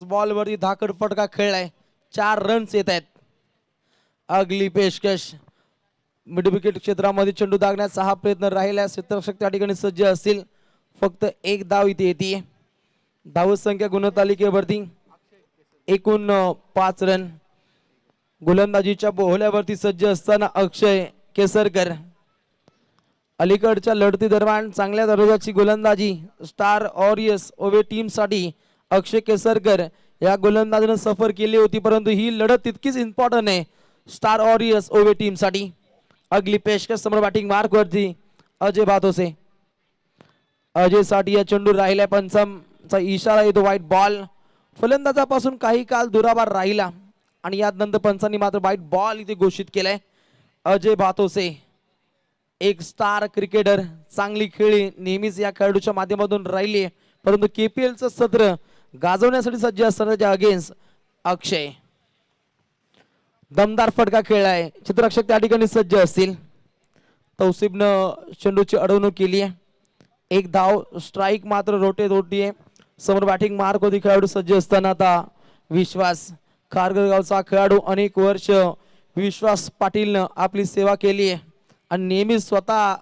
Ball वरती धाकड फटका खेळलाय, 4 रन्स येत आहेत. अगली पेशकश मिड विकेट क्षेत्रामध्ये चेंडू दागण्याचा हा प्रयत्न राहिला. क्षेत्ररक्षक त्या ठिकाणी सज्ज असतील. फक्त एक धाव इथे येते. धाव संख्या गुणतालिकेवरती एकूण 5 रन. गोलंदाजीच्या बोहल्यावरती सज्ज असताना अक्षय केसरकर. अलीकडच्या लढती दरम्यान चांगल्या दर्जाची गोलंदाजी स्टार ऑरियस ओवे टीम साठी अक्षय केसरकर या गोलंदाजीने सफर केली होती, परंतु ही लढत तितकीच इम्पॉर्टंट आहे स्टार ऑरियस ओवे टीम साठी. अगली पेशकश समोर बॅटिंग मार्क वरती अजय भातोसे. अजय साठी या चेंडू राहिल्या, पंचमचा इशारा येतो व्हाईट बॉल. फलंदाजापासून काही काळ दुराभार राहिला आणि यानंतर पंचांनी मात्र व्हाईट बॉल इथे घोषित केलाय. अजय भातोसे एक स्टार क्रिकेटर, चांगली खेळी नेहमीच या खेळाडूच्या माध्यमातून राहिली, परंतु केपीएलचं सत्र गाजवण्यासाठी सज्ज असताना अगेन्स्ट अक्षय. दमदार फटका खेळलाय, चित्ररक्षक त्या ठिकाणी सज्ज असतील. तौसिफनं चेंडूची अडवणूक केली आहे. एक धाव, स्ट्राईक मात्र रोटेत होतीये. समोर बॅटिंग मार्क होती खेळाडू सज्ज असताना आता विश्वास. खारघरगावचा खेळाडू, अनेक वर्ष विश्वास पाटीलनं आपली सेवा केली आहे आणि नेहमी स्वतः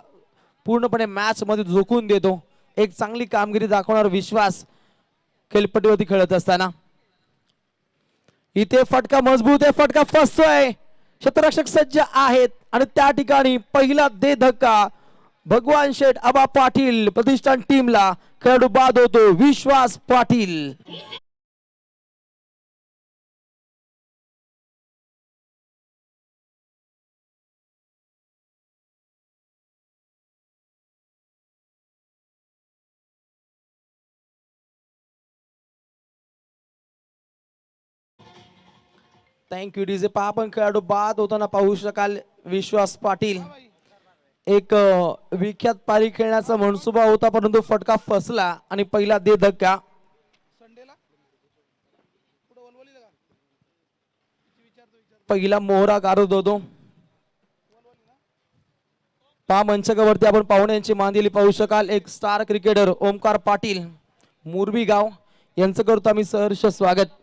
पूर्णपणे मॅच मध्ये झोकून देतो. एक चांगली कामगिरी दाखवणार विश्वास खेळपट्टीवरती खेळत असताना. इथे फटका मजबूत आहे, फटका फसतोय. क्षेत्ररक्षक सज्ज आहेत आणि त्या ठिकाणी पहिला दे धक्का भगवान शेठ आबा पाटील प्रतिष्ठान टीमला. खेळाडू बाद होतो विश्वास पाटील. Thank you DJ. पहा पण खेळाडू बाद होताना पाहू शकाल विश्वास पाटील. एक विख्यात पारी खेळण्याचा मनसुबा होता, परंतु फटका फसला आणि पहिला दे धक्का. पहिला मोहरा गारद होतो. पहा मंचकावरती आपण पाहुण्यांची मांदिली पाहू शकाल. एक स्टार क्रिकेटर ओमकार पाटील मुरबी गाव यांचं करतो आम्ही सहर्ष स्वागत.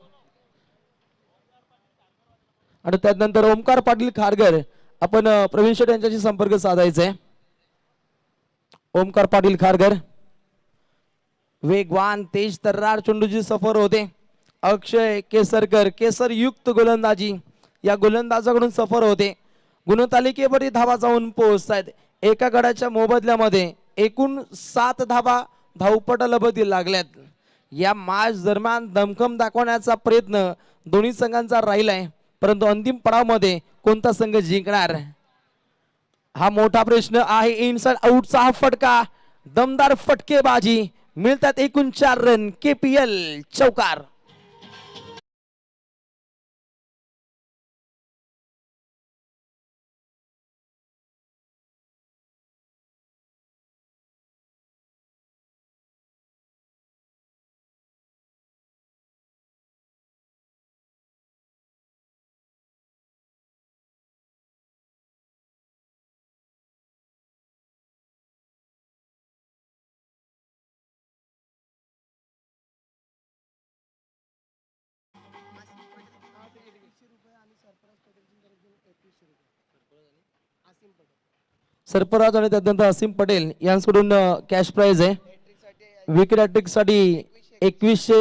आणि त्यानंतर ओमकार पाटील खारघर, आपण प्रवीण शेठ यांच्याशी संपर्क साधायचा आहे. ओमकार पाटील खारघर वेगवान तेज तर्रार चेंडूची सफर होते. अक्षय केसरकर केसर युक्त गोलंदाजी या गोलंदाजाकडून सफर होते. गुणतालिकेवरती धावा जाऊन पोहोचतायत. एका गडाच्या मोबदल्यामध्ये एकूण 7 धावा धावपटाला लागल्यात. या मॅच दरम्यान दमखम दाखवण्याचा प्रयत्न दोन्ही संघांचा राहिलाय, परंतु अंतिम पडावमध्ये कोणता संघ जिंकणार हा मोठा प्रश्न आहे. इनसाइड आउटचा हा फटका, दमदार फटकेबाजी, मिळतात एकूण 4 रन. केपीएल चौकार. सरफराज आणि त्यानंतर असीम पटेल यांच्याकडून कॅश प्राइज आहे. विकेट हॅट्रिक साठी 2100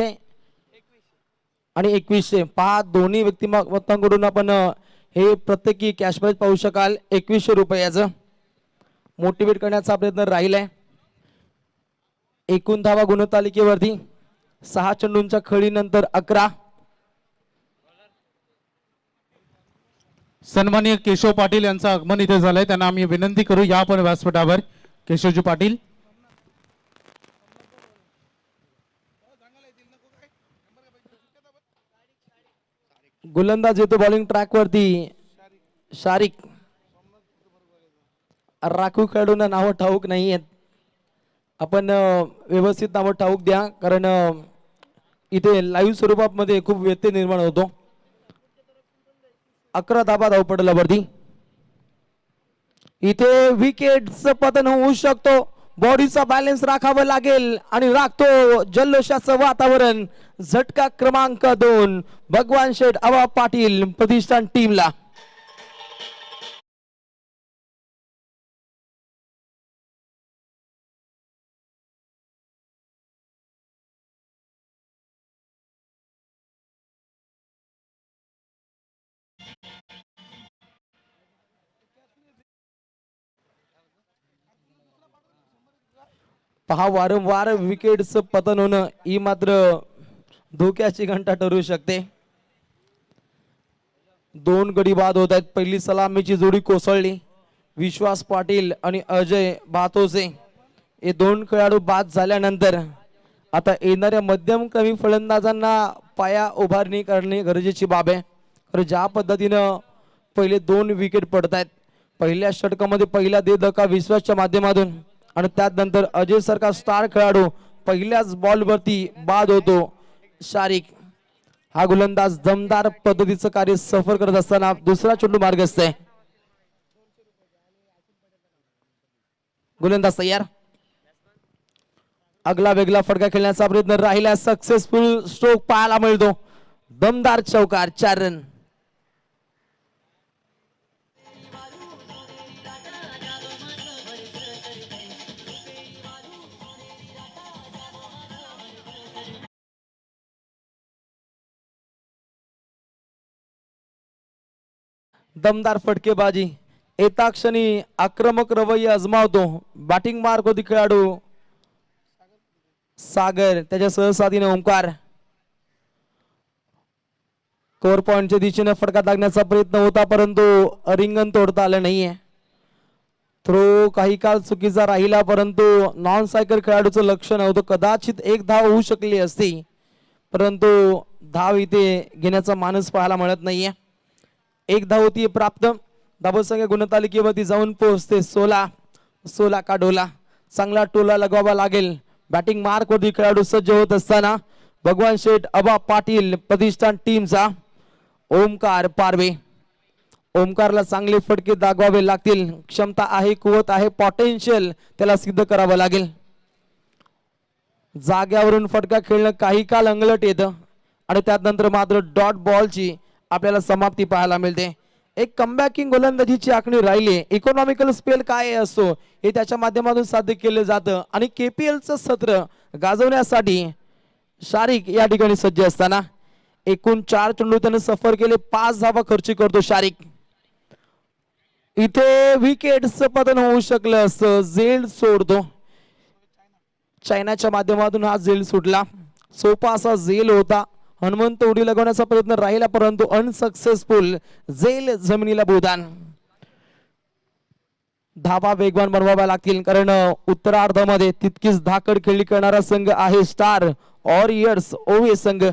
आणि 2100. पहा दोन्ही व्यक्तिमत्वांकडून आपण हे प्रत्येकी कॅश प्राइज पाहू शकाल. 2100 रुपयाचं मोटिवेट करण्याचा प्रयत्न राहिलाय. एकूण धावा गुणतालिकेवरती 6 चेंडूंच्या खेळीनंतर 11. सन्माननीय केशव पाटील यांचं आगमन इथे झालंय, त्यांना आम्ही विनंती करू या पण व्यासपीठावर. केशवजी पाटील. गोलंदाज येतो बॉलिंग ट्रॅक वरती शारिक. राखीव खेळाडूंना नावं ठाऊक नाही आहेत, आपण व्यवस्थित नावं ठाऊक द्या, कारण इथे लाईव्ह स्वरूपामध्ये खूप व्यत्यय निर्माण होतो. 11 धाबा धावपटलावरती. इथे विकेटचं पतन होऊ शकतो. बॉडीचा बॅलन्स राखावा लागेल आणि राखतो जल्लोषाचं वातावरण. झटका क्रमांक 2 भगवान शेठ आबा पाटील प्रतिष्ठान टीमला. पहा वारंवार विकेटचं पतन होणं ही मात्र धोक्याची घंटा ठरू शकते. 2 गडी बाद होत आहेत. पहिली सलामीची जोडी कोसळली. विश्वास पाटील आणि अजय भातोसे हे 2 खेळाडू बाद झाल्यानंतर आता येणाऱ्या मध्यम कमी फलंदाजांना पाया उभारणी करणे गरजेची बाब आहे. कारण ज्या पद्धतीनं पहिले 2 विकेट पडत आहेत. पहिल्या षटकामध्ये पहिला धक्का विश्वासच्या माध्यमातून आणि त्यानंतर अजय सारखा स्टार खेळाडू पहिल्याच बॉलवरती बाद होतो. शारिक हा गोलंदाज दमदार पद्धतीचं कार्य सफर करत असताना दुसरा चेंडू मार्गस्थ आहे. गोलंदाज तयार. अगला वेगळा फटका खेळण्याचा प्रयत्न राहिला. सक्सेसफुल स्ट्रोक पाहायला मिळतो. दमदार चौकार 4 रन. दमदार फटकेबाजी येता क्षणी आक्रमक रवैया अजमावतो. बॅटिंग मार्क होती खेळाडू सागर, त्याच्या सहसाथीने ओंकार. कोर पॉइंटच्या दिशेने फटका लागण्याचा प्रयत्न होता परंतु रिंगण तोडता आलं नाहीये. थ्रो काही काळ चुकीचा राहिला परंतु नॉन सायकल खेळाडूचं लक्ष नव्हतं. कदाचित 1 धाव होऊ शकली असती परंतु धाव इथे घेण्याचा मानस पाहायला मिळत नाहीये. 1 धाव होती प्राप्त. धावसंख्या गुणतालिकेवरती जाऊन पोहोचते 16 का डोला. चांगला टोला लगावा लागेल. बॅटिंग मार्क वरती खेळाडू सज्ज होत असताना भगवान शेठ आबा पाटील प्रतिष्ठान टीमचा ओमकार पारवे. ओमकारला चांगले फटके दागवावे लागतील. क्षमता आहे, कुवत आहे, पोटेन्शियल त्याला सिद्ध करावं लागेल. जाग्यावरून फटका खेळणं काही काळ अंगलट येतं आणि त्यानंतर मात्र डॉट बॉलची आपल्याला समाप्ती पाहायला मिळते. एक कमबॅकिंग गोलंदाजीची आखणी राहिली. इकॉनॉमिकल स्पेल काय असतो हे त्याच्या माध्यमातून साध्य केलं जातं आणि केपीएलचं सत्र गाजवण्यासाठी शारिक या ठिकाणी सज्ज असताना एकूण 4 चेंडू त्याने सफर केले. 5 धावा खर्च करतो शारिक. इथे विकेटचं पतन होऊ शकलं असतं. झेल सोडतो. चायनाच्या माध्यमातून हा झेल सुटला. सोपा असा झेल होता. हनुमंत उडी लगवण्याचा प्रयत्न राहिला परंतु अनसक्सेसफुल. झेल जमिनीला भूदान. धावा वेगवान बनवाव्या लागतील कारण उत्तरार्धामध्ये तितकीच धाकड खेळी करणारा संघ आहे स्टार वॉरियर्स ओवे संघ.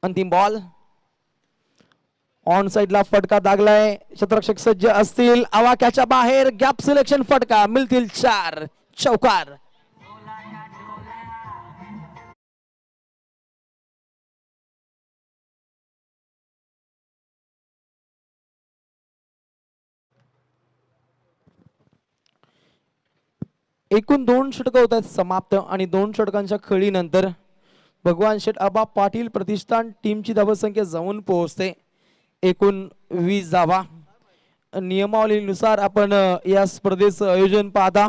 अंतिम बॉल ऑन साइडला फटका दागलाय. क्षेत्ररक्षक सज्ज असतील. आवाक्याच्या बाहेर गॅप सिलेक्शन फटका. मिळतील 4 चौकार. एकूण 2 षटक होत आहेत समाप्त आणि 2 षटकांच्या खेळीनंतर भगवान शेठ आबा पाटील प्रतिष्ठान टीमची धावसंख्या जाऊन पोहोचते एकूण 20 धावा. नियमावलीनुसार आपण या स्पर्धेचं आयोजन पाहता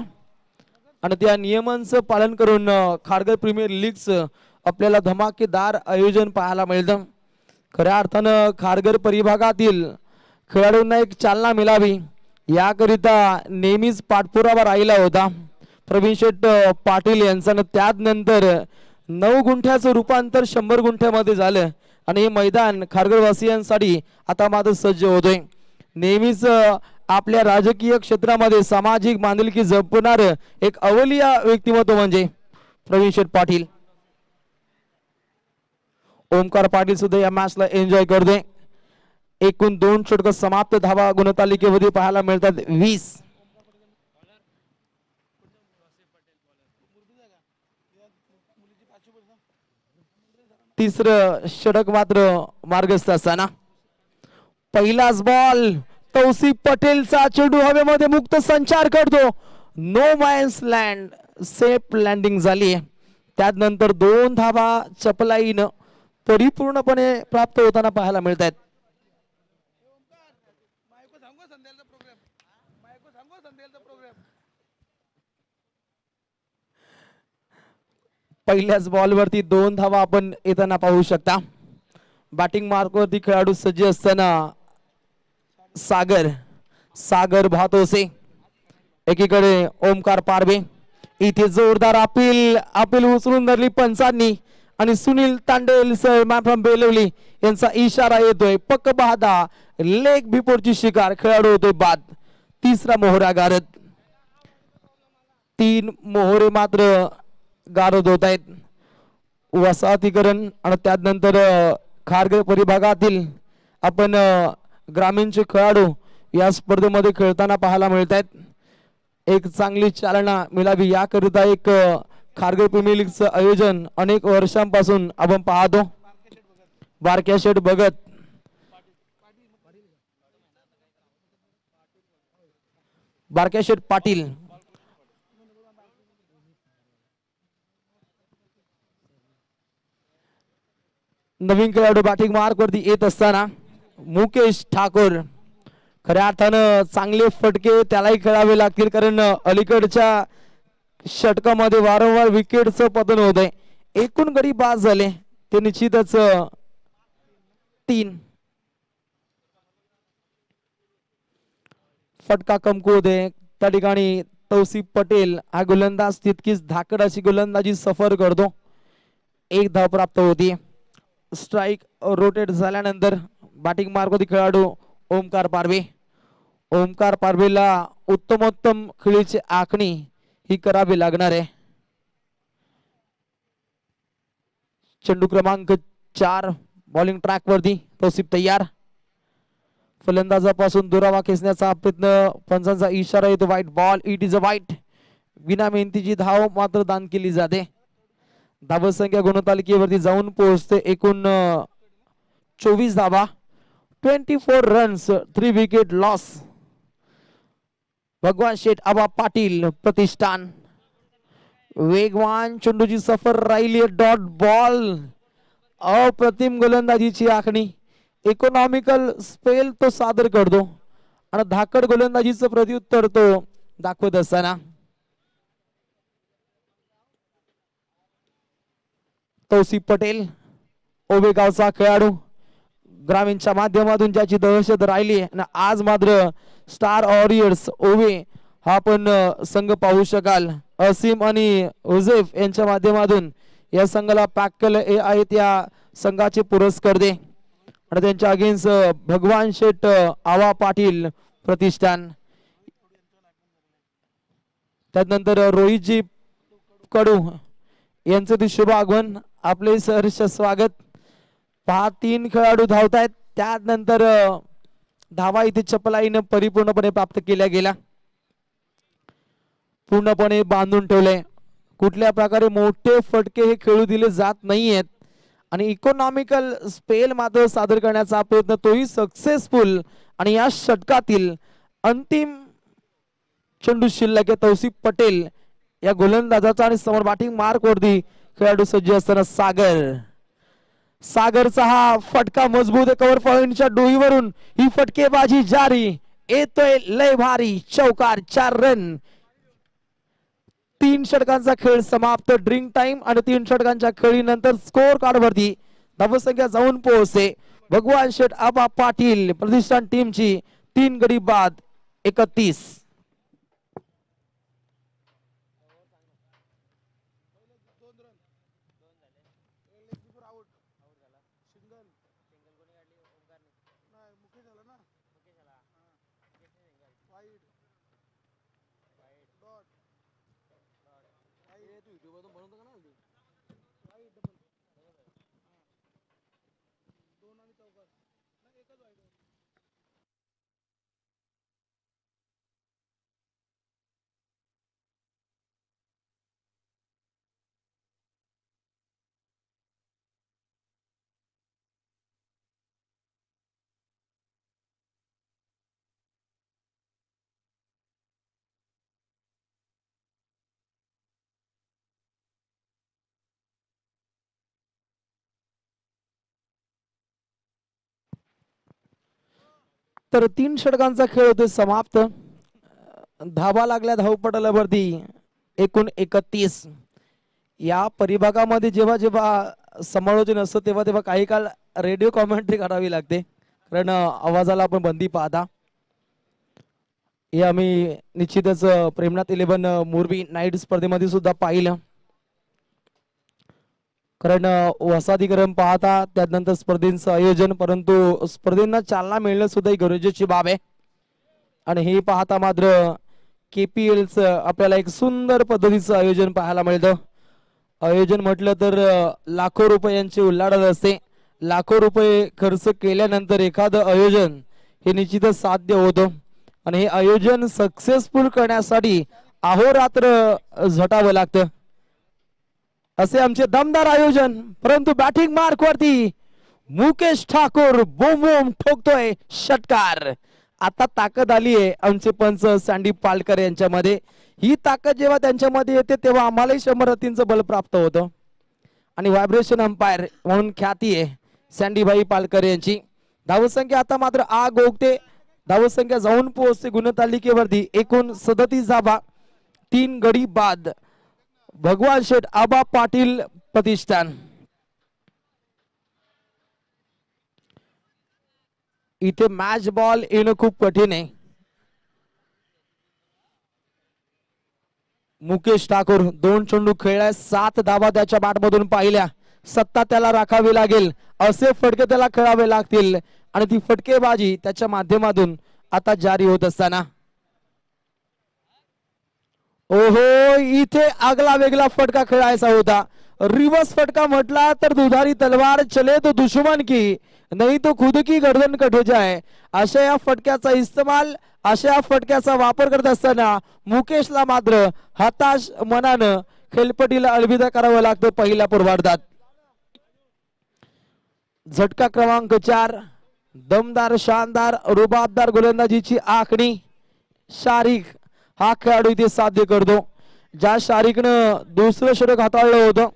आणि त्या नियमांचं पालन करून खारघर प्रीमियर लीगचं आपल्याला धमाकेदार आयोजन पाहायला मिळतं. खऱ्या अर्थानं खारघर परिभागातील खेळाडूंना एक चालना मिळावी याकरिता नेहमीच पाठपुरावा राहिला होता प्रवीण शेठ पाटील यांचा. त्यानंतर 9 गुंठ्याचं रूपांतर 100 गुंठ्यामध्ये झालं आणि हे मैदान खारघरवासियांसाठी आता मात्र सज्ज होतोय. नेहमीच आपल्या राजकीय क्षेत्रामध्ये सामाजिक बांधिलकी जपणार एक अवलिया व्यक्तिमत्व म्हणजे प्रवीण शेठ पाटील. ओमकार पाटील सुद्धा या मॅचला एन्जॉय करते. एकूण 2 षटक समाप्त. धावा गुणतालिकेमध्ये पाहायला मिळतात 20. तिसरं षटक मात्र मार्गस्थ असताना पहिलाच बॉल तौसिफ पटेलचा चेंडू हवेमध्ये मुक्त संचार करतो. No man's land, safe landing झाली. त्यानंतर 2 धावा चपलाईनं परिपूर्णपणे प्राप्त होताना पाहायला मिळत आहेत. पहिल्याच बॉलवरती 2 धावा आपण येताना पाहू शकता. बॅटिंग मार्कवरती खेळाडू सज्ज असताना सागर भातोसे, एकीकडे ओमकार पारवे. इथे जोरदार अपील उचलून धरली पंचांनी आणि सुनील तांडेल फ्रॉम बेलवली यांचा इशारा येतोय. पक्क पाहता लेग बिफोरची शिकार, खेळाडू होतोय बाद. तिसरा मोहरा गारद, 3 मोहरे मात्र गारद होत आहेत. वसाहतीकरण आणि त्यानंतर खारघर परिभागातील आपण ग्रामीणचे खेळाडू या स्पर्धेमध्ये खेळताना पाहायला मिळत आहेत. एक चांगली चालना मिळावी याकरिता एक खारघर प्रीमियर लीगचं आयोजन अनेक वर्षांपासून आपण पाहतो. बारक्या शेट बघत बारक्या शेट पाटील नवीन खेळाडू बॅटिंग मार्क वरती येत असताना मुकेश ठाकूर, खऱ्या अर्थानं चांगले फटके त्यालाही खेळावे लागतील, कारण अलीकडच्या षटकामध्ये वारंवार विकेटचं पतन होत आहे. एकूण गडी बाद झाले ते निश्चितच 3. फटका कमकुवत आहे त्या ठिकाणी. तौसिफ पटेल हा गोलंदाज तितकीच धाकड अशी गोलंदाजी सफर करतो. 1 धाव प्राप्त होती. स्ट्राइक रोटेट झाल्यानंतर बॅटिंग मार्कवरती खेळाडू ओमकार पारवेला उत्तमोत्तम खेळीची आखणी ही करावी लागणार आहे. चेंडू क्रमांक 4 बॉलिंग ट्रॅक वरती. तौसिफ तयार. फलंदाजापासून दुरावा खेचण्याचा प्रयत्न, पंचांचा इशारा येतो. वाईट बॉल, इट इज अ वाईट. विना मेहनतीची धाव मात्र दान केली जाते. धावसंख्या गुणतालिकेवरती जाऊन पोहोचते एकूण 24 धावा, 24 रन्स, 3 विकेट लॉस. भगवान शेठ आबा पाटील प्रतिष्ठान. वेगवान चेंडूची सफर राहिली. डॉट बॉल, अप्रतिम गोलंदाजीची आखणी, इकॉनॉमिकल स्पेल तो सादर करतो आणि धाकड गोलंदाजीचं प्रत्युत्तर तो दाखवत असताना तौसिफ पटेल ओबे गावचा खेळाडू, ग्रामीणच्या माध्यमातून ज्याची दहशत राहिली आणि आज मात्र स्टार वॉरियर्स ओबे हा पण संघ पाहू शकाल. असीम आणि हुजेफ यांच्या माध्यमातून या संघाला पॅक केले आहेत या संघाचे पुरस्कर्ते आणि त्यांच्या अगेन्स्ट भगवान शेठ आवा पाटील प्रतिष्ठान. त्यानंतर रोहितजी कडू यांचं ते शुभ आगमन, आपले सहर्ष स्वागत. 3 खेळाडू धावत आहेत. त्यानंतर धावा इथे चपलाईनं परिपूर्णपणे प्राप्त केल्या गेल्या. पूर्णपणे बांधून ठेवले. कुठल्या प्रकारे मोठे फटके हे खेळू दिले जात नाहीयेत आणि इकॉनॉमिकल स्पेल मात्र सादर करण्याचा प्रयत्न तोही सक्सेसफुल. आणि या षटकातील अंतिम चेंडू शिल्लक आहे. तौसिफ पटेल या गोलंदाजाचा आणि समोर बॅटिंग मार्क वरती खेळाडू सज्ज असताना सागरचा हा फटका मजबूत आहे. कव्हर पॉइंटच्या डोईवरून ही फटकेबाजी जारी. येतोय लय भारी चौकार, 4 रन. 3 षटकांचा खेळ समाप्त. ड्रिंक टाइम आणि 3 षटकांच्या खेळीनंतर स्कोर कार्ड वरती धावसंख्या जाऊन पोहोचते. भगवान शेठ आबा पाटील प्रतिष्ठान टीमची 3 गडी बाद 31. तर 3 षटकांचा खेळ होते समाप्त. धावा लागल्या धावपटलावरती एकूण 31. या परिभागामध्ये जेव्हा जेव्हा समालोचन असतं तेव्हा तेव्हा काही काळ रेडिओ कॉमेंट्री करावी लागते, कारण आवाजाला आपण बंदी पाहता. हे आम्ही निश्चितच प्रेमनाथ 11 मोरबी नाईट स्पर्धेमध्ये सुद्धा पाहिलं, कारण वसादीकरण पाहता त्यानंतर स्पर्धेचं आयोजन, परंतु स्पर्धेंना चालना मिळणं सुद्धा एक गरजेची बाब आहे. आणि हे पाहता मात्र KPL आपल्याला एक सुंदर पद्धतीचं आयोजन पाहायला मिळतं. आयोजन म्हटलं तर लाखो रुपयांचे उल्लाडत असते. लाखो रुपये खर्च केल्यानंतर एखादं आयोजन हे निश्चितच साध्य होतं. आणि हे आयोजन सक्सेसफुल करण्यासाठी अहोरात्र झटावं लागतं. असे आमचे दमदार आयोजन. परंतु बॅटिंग मार्क वरती मुकेश ठाकूर बोम बोम ठोकतोय षटकार. आता ताकद आली आहे आमचे पंच संदीप पालकर यांच्यामध्ये. ही ताकद जेव्हा त्यांच्यामध्ये येते तेव्हा आम्हालाही 100 रतींचं बल प्राप्त होतं. आणि व्हायब्रेशन अंपायर म्हणून ख्याती आहे सँडीभाई पालकर यांची. धावसंख्या आता मात्र आग ओकते. धावसंख्या जाऊन पोहोचते गुणतालिकेवरती एकूण 37 धावा. 3 गडी बाद. भगवान शेठ आबा पाटील प्रतिष्ठान. इथे मॅच बॉल येणं खूप कठीण आहे. मुकेश ठाकूर 2 चेंडू खेळलाय, 7 धावा त्याच्या बॅटमधून पाहिल्या. सत्ता त्याला राखावी लागेल, असे फटके त्याला खेळावे लागतील. आणि ती फटकेबाजी त्याच्या माध्यमातून आता जारी होत असताना ओहो, इथे आगला वेगळा फटका खेळायचा होता. रिवर्स फटका म्हटला तर दुधारी तलवार चले तो दुश्मन की, नाही तो खुद की गर्दन कट हो जाए. अशा या फटक्याचा इस्तेमाल, अशा या फटक्याचा वापर करत असताना मुकेशला मात्र हताश मनानं खेळपट्टीला अलविदा करावं लागतं पहिल्या पूर्वार्धात. झटका क्रमांक 4. दमदार शानदार रुबाबदार गोलंदाजीची आखणी शारिक हा खेळाडू इथे साध्य करतो. ज्या शारिकनं दुसरं षटक हाताळलं होतं,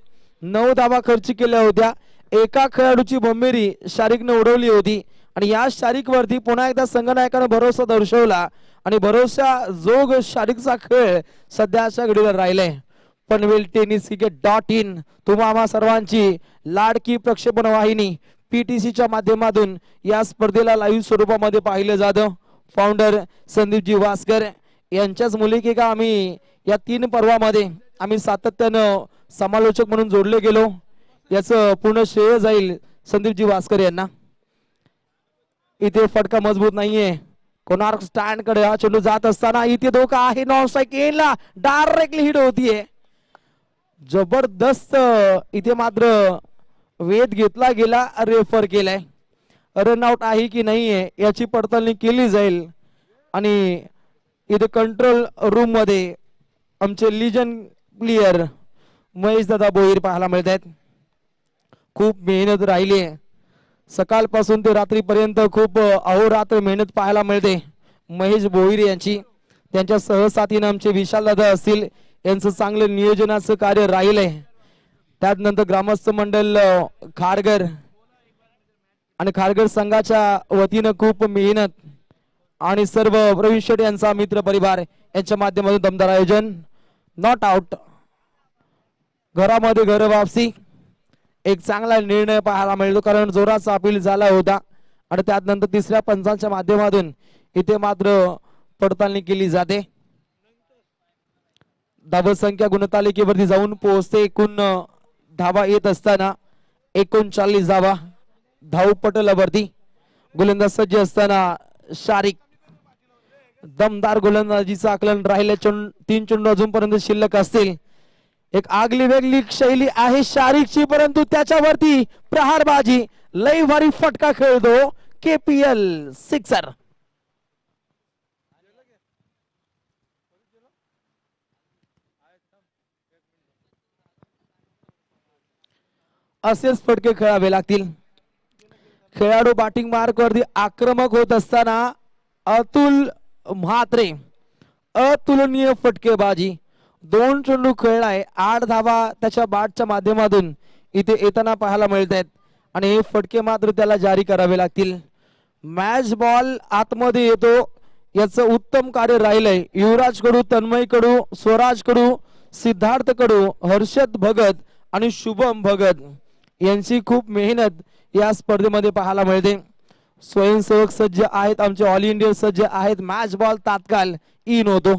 9 धावा खर्च केल्या होत्या. एका खेळाडूची बंबेरी शारिकनं उडवली होती. आणि या शारिक वरती पुन्हा एकदा संघनायकानं भरोसा दर्शवला. आणि भरोसा जोग शारिकचा खेळ सध्याच्या घडीला राहिलाय. पनवेल टेनिस क्रिकेट.in तुम्हा आम्हा सर्वांची लाडकी प्रक्षेपण वाहिनी PTCच्या माध्यमातून या स्पर्धेला लाईव्ह स्वरूपामध्ये पाहिलं जातं. फाउंडर संदीपजी वास्कर यांच्याच मुलीकेका आम्ही या 3 पर्वामध्ये आम्ही सातत्यानं समालोचक म्हणून जोडले गेलो. याचं पूर्ण श्रेय जाईल संदीपजी वास्कर यांना. इथे फटका मजबूत नाहीये. कोणार्क स्टँड कडे हा चेंडू जात असताना इथे धोका आहे. नॉन स्ट्राइक येला डायरेक्टली हिट होतीये. जबरदस्त इथे मात्र वेध घेतला गेला, रेफर केलाय. रनआउट आहे की नाहीये याची पडताळणी केली जाईल. आणि इथे कंट्रोल रूम मध्ये आमचे लिजन प्लेयर महेश दादा बोईर पाहायला मिळत आहेत. खूप मेहनत राहिली आहे. सकाळपासून ते रात्रीपर्यंत खूप अहोरात्र मेहनत पाहायला मिळते महेश बोईर यांची. त्यांच्या सहसाथीनं आमचे विशाल दादा असतील, यांचं चांगलं नियोजनाचं कार्य राहिलंय. त्यानंतर ग्रामस्थ मंडळ खारघर आणि खारघर संघाच्या वतीनं खूप मेहनत आणि सर्व प्रवीण शेट यांचा मित्र परिवार यांच्या माध्यमातून दमदार आयोजन. नॉट आउट, घरामध्ये घर वापसी. एक चांगला निर्णय पाहायला मिळतो, कारण जोराचा अपील झाला होता. आणि त्यानंतर तिसऱ्या पंचांच्या माध्यमातून इथे मात्र पडताळणी केली जाते. धावसंख्या गुणतालिकेवरती जाऊन पोहोचते. एकूण धावा येत असताना 39 धावा. धावपटलावरती गोलंदाज सज्ज असताना शारिक दमदार गोलंदाजीचं आकलन राहिले. 3 चेंडू अजूनपर्यंत शिल्लक असतील. एक आगली वेगळी शैली आहे शारिकची, परंतु त्याच्यावरती प्रहारबाजी लई भारी फटका खेळतो KPL सिक्सर. असेच फटके खेळावे लागतील. खेळाडू बॅटिंग मार्क वरती आक्रमक होत असताना अतुल म्हात्रे अतुलनीय फटकेबाजी. 2 चेंडू खेळलाय, 8 धावा त्याच्या बॅटच्या माध्यमातून इथे येताना पाहायला मिळत आहेत. आणि हे फटके मात्र त्याला जारी करावे लागतील. मॅच बॉल आतमध्ये येतो, याचं उत्तम कार्य राहिलंय. युवराज कडू, तन्मय कडू, स्वराज कडू, सिद्धार्थ कडू, हर्षद भगत आणि शुभम भगत यांची खूप मेहनत या स्पर्धेमध्ये पाहायला मिळते. स्वयंसेवक सज्ज आहेत, आमचे ऑल इंडिया सज्ज आहेत. मॅच बॉल तात्काळ इन होतो.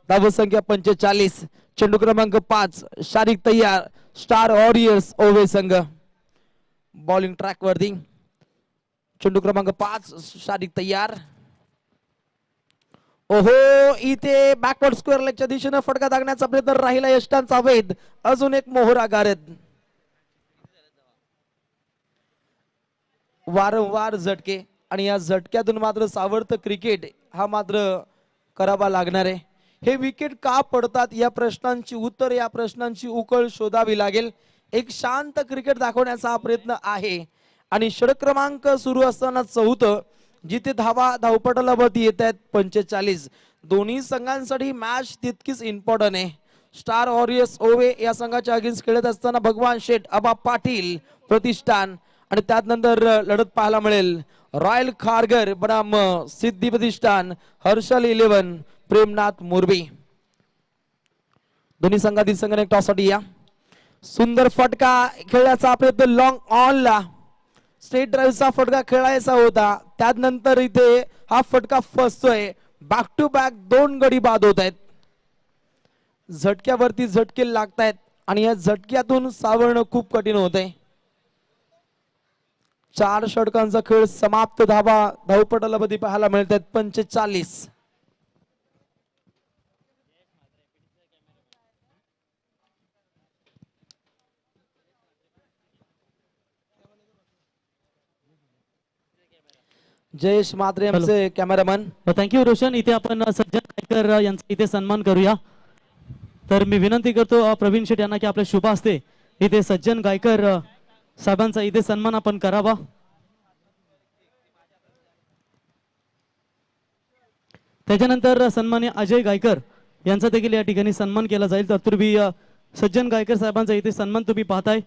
धावसंख्या 45, चेंडू क्रमांक 5 शारीरिक तयार. स्टार वॉरियर्स ओवे संघ बॉलिंग ट्रॅक वरती. चेंडू क्रमांक 5 शारीरिक तयार. ओहो, इथे बॅकवर्ड स्क्वेअर लेगच्या दिशेने फटका दागण्याचा प्रयत्न राहिला यष्टांचा वेध. अजून एक मोहरा गारद. वारंवार झटके आणि या झटक्यातून मात्र सावरतं क्रिकेट हा मात्र करावा लागणार आहे. हे विकेट का पडतात या प्रश्नांची उत्तर, या प्रश्नांची उकळ शोधावी लागेल. एक शांत क्रिकेट दाखवण्याचा हा प्रयत्न आहे आणि षटक क्रमांक सुरू असताना चौथं, जिथे धावपटाला वरती येत आहेत 45. दोन्ही संघांसाठी मॅच तितकीच इम्पॉर्टंट आहे. स्टार वॉरियर्स ओवे या संघाच्या अगेन्स्ट खेळत असताना भगवान शेठ, अबा पाटील प्रतिष्ठान आणि त्यानंतर लढत पाहायला मिळेल रॉयल खारघर बनाम सिद्धी प्रतिष्ठान, हर्षल 11 प्रेमनाथ मोरबी. दोन्ही संघातील संघाने टॉससाठी या. सुंदर फटका खेळण्याचा प्रयत्न लॉंग ऑन ला. स्ट्रेट ड्राईव्हचा फटका खेळायचा होता, त्यानंतर इथे हा फटका फसतोय. बॅक टू बॅक 2 गडी बाद होत आहेत. झटक्यावरती झटके लागतायत आणि या झटक्यातून सावरणं खूप कठीण होत आहे. 4 षटकांचा खेळ समाप्त. धावपटाला मध्ये पाहायला मिळत आहेत 45. जयेश म्हात्रे आमचे कॅमेरामन. थँक्यू रोशन. इथे आपण सज्जन गायकर यांचा इथे सन्मान करूया. तर मी विनंती करतो प्रवीण शेठ यांना की आपल्या शुभ हस्ते इथे सज्जन गायकर साहेबांचा इथे सन्मान आपण करावा. त्याच्यानंतर सन्मान्य अजय गायकर यांचा देखील या ठिकाणी सन्मान केला जाईल. तत्पूर्वी सज्जन गायकर साहेबांचा इथे सन्मान तुम्ही पाहताय.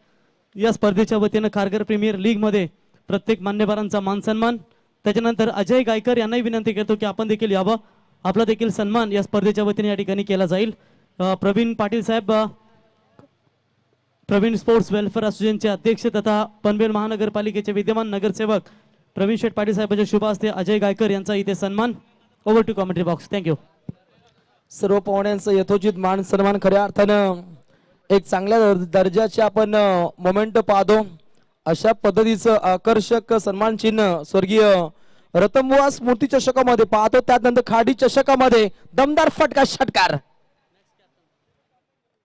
या स्पर्धेच्या वतीनं खारघर प्रीमियर लीग मध्ये प्रत्येक मान्यवरांचा मान सन्मान. त्याच्यानंतर अजय गायकर यांनाही विनंती करतो की आपण देखील यावं. आपला देखील सन्मान या स्पर्धेच्या वतीने या ठिकाणी केला जाईल. प्रवीण पाटील साहेब, प्रवीण स्पोर्ट्स वेलफेअर असोसिएशनचे अध्यक्ष तथा पनवेल महानगरपालिकेचे विद्यमान नगरसेवक प्रवीण शेठ पाटील साहेबांच्या शुभ हस्ते अजय गायकर यांचा इथे सन्मान. Over to commentary box. Thank you. सर्व पाहुण्यांचं यथोचित मान सन्मान खऱ्या अर्थानं एक चांगल्या दर्जाचे आपण मोमेंट पाहतो. अशा पद्धतीचं आकर्षक सन्मान चिन्ह स्वर्गीय रतनबुवा स्मृती चषकामध्ये पाहतो. त्यानंतर खाडी चषकामध्ये दमदार फटका षटकार.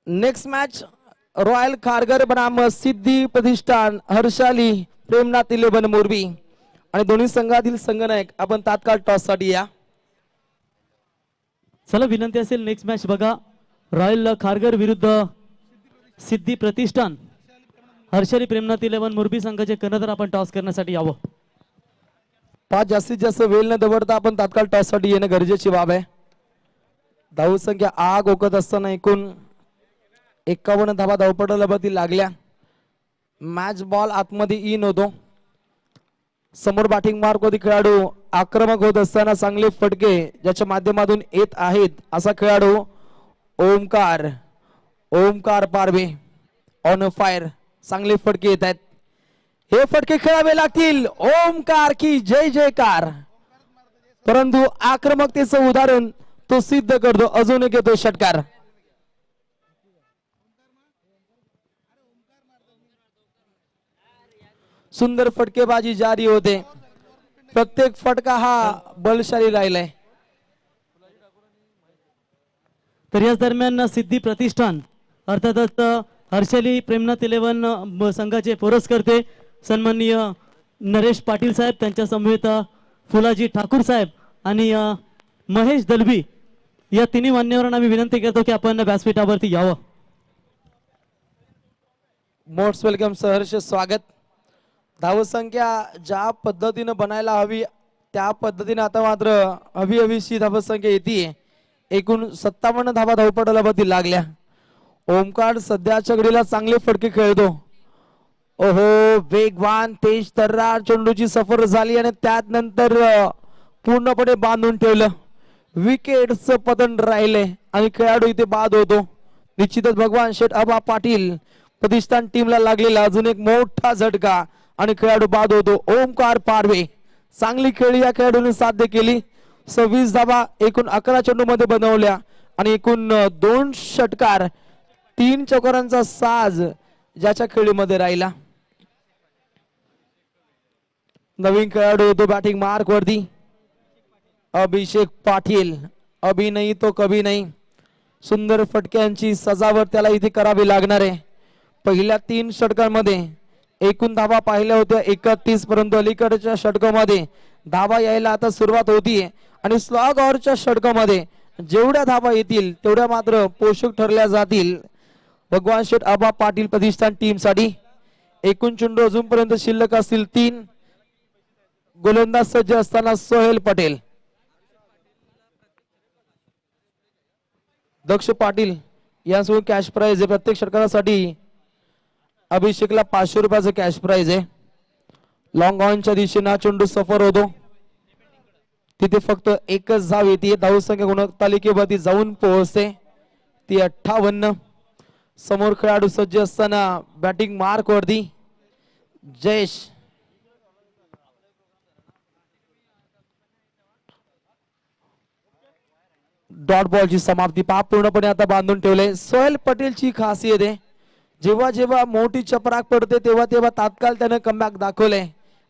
नेक्स्ट मॅच रॉयल खारघर बनाम सिद्धी प्रतिष्ठान, हर्षाली प्रेमनाथ 11 मोरबी आणि दोन्ही संघातील संघनायक आपण तात्काळ टॉस साठी या. चला विनंती असेल नेक्स्ट मॅच बघा. रॉयल खारघर विरुद्ध सिद्धी प्रतिष्ठान, हर्षाली प्रेमनाथ 11 मोरबी संघाचे कर्णधार आपण टॉस करण्यासाठी यावं. जास्तीत जास्त वेळ न दवडता आपण तात्काळ टॉस साठी येणं गरजेची बाब आहे. धावसंख्या आग ओकत असताना एकूण 51 धावा धावपटाला वरती लागल्या. मॅच बॉल आतमध्ये इन होतो. समोर बॅटिंग मार्क होती खेळाडू आक्रमक होत असताना चांगले फटके ज्याच्या माध्यमातून येत आहेत असा खेळाडू ओमकार पारवे ऑन फायर. चांगले फटके येत आहेत. हे फटके खेळावे लागतील. ओमकार की जय जयकार. परंतु आक्रमकतेचं उदाहरण तो सिद्ध करतो. अजून एक येतो षटकार. सुंदर फटकेबाजी जारी होते. प्रत्येक फटका हा बलशाली राहिलाय. तर याच दरम्यान सिद्धी प्रतिष्ठान अर्थातच हर्षाली प्रेमनाथ 11 संघाचे पुरस्कर्ते सन्माननीय नरेश पाटील साहेब, त्यांच्या समवेत फुलाजी ठाकूर साहेब आणि महेश दलवी या तिन्ही मान्यवरांना मी विनंती करतो की आपण व्यासपीठावरती यावं. मोस्ट वेलकम सहर्ष स्वागत. धावसंख्या ज्या पद्धतीने बनायला हवी त्या पद्धतीने आता मात्र हवीशी धावसंख्या येते. एकूण 57 धावा धावपटाला वरती लागल्या. ओमकार सध्याच्या घडीला चांगले फटके खेळतो. ओहो, वेगवान तेज तर्रार चेंडूची सफर झाली आणि त्यात नंतर पूर्णपणे बांधून ठेवलं. विकेटचं पतन राहिले आणि खेळाडू इथे बाद होतो. निश्चितच भगवान शेठ आबा पाटील प्रतिष्ठान टीमला लागलेला अजून एक मोठा झटका आणि खेळाडू बाद होतो. ओमकार पारवे चांगली खेळी या खेळाडूने साध्य केली. 26 धावा एकूण 11 चेंडू मध्ये बनवल्या आणि एकूण 2 षटकार 3 चौकारांचा साज ज्याच्या खेळीमध्ये राहिला. नवीन खेळाडू येतो बॅटिंग मार्क वरती. अभिषेक पाटील, अभि नाही तो कभी नाही. सुंदर फटक्यांची सजावट त्याला इथे करावी लागणार आहे. पहिल्या 3 षटकांमध्ये एकूण धावा पाहिल्या होत्या 31, परंतु अलीकडच्या षटकामध्ये धावा यायला आता सुरुवात होतीये आणि स्लॉग ओव्हरच्या षटकामध्ये जेवढ्या धावा येतील तेवढ्या मात्र पोषक ठरल्या जातील भगवान शेठ आबा पाटील प्रतिष्ठान टीम साठी. एकूण चेंडू अजूनपर्यंत शिल्लक असतील 3. गोलंदाज सज्ज असताना सोहेल पटेल. दक्ष पाटील यांसोबत कॅश प्राइज आहे. प्रत्येक षटकासाठी अभिषेकला 500 रुपयाचं कॅश प्राइज आहे. लॉंग ऑनच्या दिशेने चेंडू सफर होतो. तिथे फक्त एकच धाव येते. धावसंख्या गुणतालिकेवरती जाऊन पोहोचते ती 58. समोर खेळाडू सज्ज असताना बॅटिंग मार्क वरती जयेश. डॉट बॉलची समाप्ती पहा पूर्णपणे आता बांधून ठेवले. सोहेल पटेलची खासियत आहे जेव्हा जेव्हा मोठी चपराक पडते तेव्हा तेव्हा तात्काळ त्याने कमबॅक दाखवले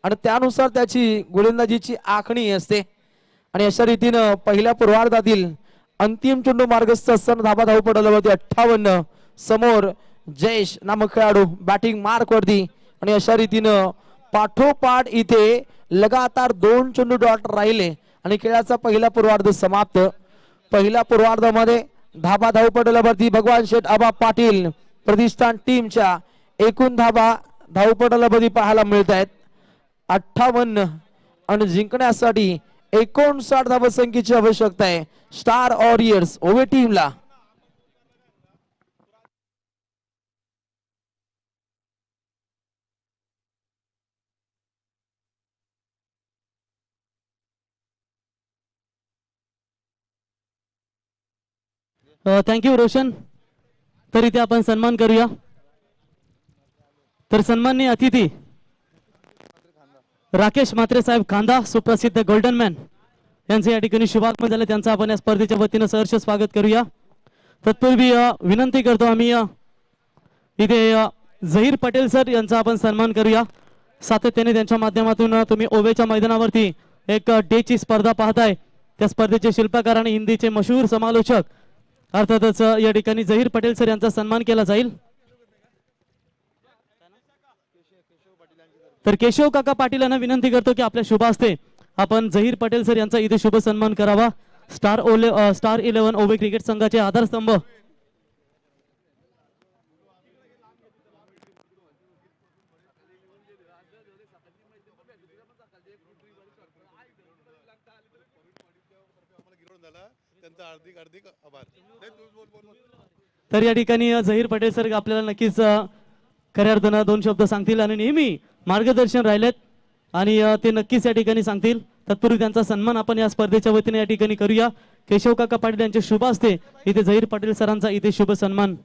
आणि त्यानुसार त्याची गोलंदाजीची आखणी असते. आणि अशा रीतीनं पहिल्या पूर्वार्धातील अंतिम चेंडू मार्गस्थ असताना धाव पडला होती 58. समोर जयेश नामक खेळाडू बॅटिंग मार्क वरती आणि अशा रीतीनं पाठोपाठ इथे लगातार 2 चेंडू डॉट राहिले आणि खेळाचा पहिला पूर्वार्ध समाप्त. पहिल्या पूर्वार्धामध्ये धाव पडल्यावरती भगवान शेठ आबा पाटील प्रतिष्ठान टीमच्या एकूण धाव पडल्यावरती पाहायला मिळत आहेत 58 आणि जिंकण्यासाठी 59 धावसंख्येची आवश्यकता आहे स्टार वॉरियर्स ओवे टीमला. थँक्यू रोशन. तर इथे आपण सन्मान करूया. तर सन्माननीय अतिथी राकेश म्हात्रे साहेब खांदा सुप्रसिद्ध गोल्डन मॅन यांचे या ठिकाणी शुभागमन झाले. त्यांचं आपण या स्पर्धेच्या वतीनं सहर्ष स्वागत करूया. तत्पूर्वी विनंती करतो आम्ही इथे झहीर पटेल सर यांचा आपण सन्मान करूया. सातत्याने त्यांच्या माध्यमातून तुम्ही ओवेच्या मैदानावरती एक डेची स्पर्धा पाहताय. त्या स्पर्धेचे शिल्पकार आणि हिंदीचे मशहूर समालोचक अर्थातच या ठिकाणी झहीर पटेल सर यांचा सन्मान केला जाईल. तर केशव काका पाटील यांना विनंती करतो की आपल्या शुभ हस्ते आपण झहीर पटेल सर यांचा इथे शुभ सन्मान करावा. स्टार 11 ओवे क्रिकेट संघाचे आधारस्तंभ. तर या ठिकाणी झहीर पटेल सर आपल्याला नक्कीच खऱ्या अर्थानं 2 शब्द सांगतील आणि नेहमी मार्गदर्शन राहिलेत आणि ते नक्कीच या ठिकाणी सांगतील. तत्पूर्वी त्यांचा सन्मान आपण या स्पर्धेच्या वतीने या ठिकाणी करूया. केशव काका पाटील यांचे शुभ असते इथे झहीर पटेल सरांचा इथे शुभ सन्मान.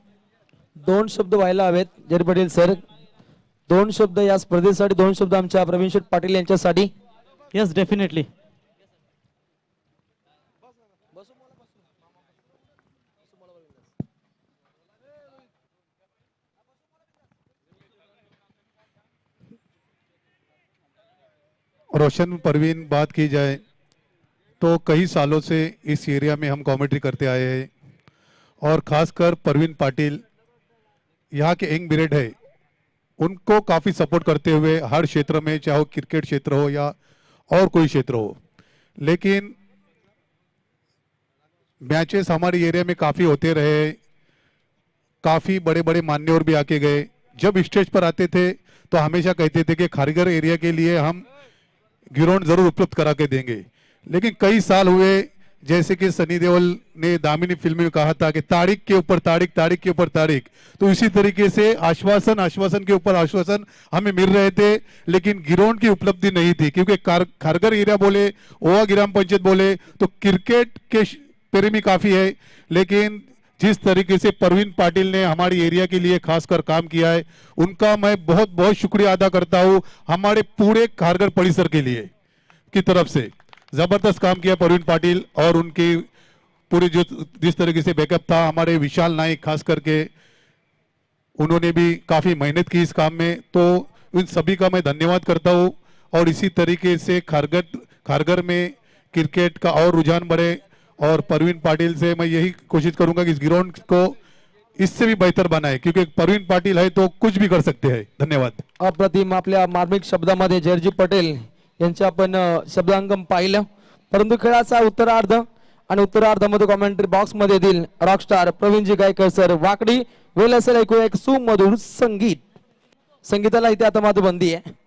2 शब्द व्हायला हवेत झहीर पटेल सर. 2 शब्द या स्पर्धेसाठी, 2 शब्द आमच्या प्रवीण शेठ पाटील यांच्यासाठी. Yes definitely. रोशन परवीन बात की जाए तो कई सालों से इस एरिया में हम कमेंट्री करते आए हैं और ख़ासकर परवीन पाटिल यहाँ के यंग ब्रिगेड है उनको काफ़ी सपोर्ट करते हुए हर क्षेत्र में, चाहे वो क्रिकेट क्षेत्र हो या और कोई क्षेत्र हो, लेकिन मैचेस हमारे एरिया में काफ़ी होते रहे, काफ़ी बड़े बड़े मान्यवर भी आके गए। जब स्टेज पर आते थे तो हमेशा कहते थे कि खारीगर एरिया के लिए हम ग्राउंड जरूर उपलब्ध करा के देंगे, लेकिन कई साल हुए जैसे कि सनी देओल ने दामिनी फिल्म में कहा था कि तारीख के ऊपर तारीख, तारीख के ऊपर तारीख, तो इसी तरीके से आश्वासन आश्वासन के ऊपर आश्वासन हमें मिल रहे थे, लेकिन ग्राउंड की उपलब्धि नहीं थी। क्योंकि खारगर एरिया बोले, ओवा ग्राम पंचायत बोले तो क्रिकेट के प्रेमी काफी है, लेकिन जिस तरीके से परवीन पाटिल ने हमारी एरिया के लिए खासकर काम किया है, उनका मैं बहुत बहुत शुक्रिया अदा करता हूं। हमारे पूरे खारगर परिसर के लिए की तरफ से जबरदस्त काम किया परवीन पाटिल, और उनकी पूरी जो जिस तरीके से बैकअप था, हमारे विशाल नाइक खास करके उन्होंने भी काफी मेहनत की इस काम में, तो इन सभी का मैं धन्यवाद करता हूं। और इसी तरीके से खारगर में क्रिकेट का और रुझान बढ़े, और परवीन पाटिल से मैं यही कोशिश करूंगा कि इस ग्राउंड को इससे भी बेहतर बनाए, क्योंकि परवीन पाटिल है तो कुछ भी कर सकते हैं। धन्यवाद। अप्रतिम आपल्या मार्मिक शब्दामध्ये जयजी पटेल यांचे आपण शब्दांगम पाहिलं, परंतु खेळाचा उत्तरार्ध आणि उत्तरार्धामध्ये कॉमेंट्री बॉक्स मध्ये येतील रॉकस्टार प्रवीणजी गायकर सर। वाकडी वेळ असेल ऐकूया एक सुमधुर संगीत, संगीताला इथे आता माधुबंदी आहे।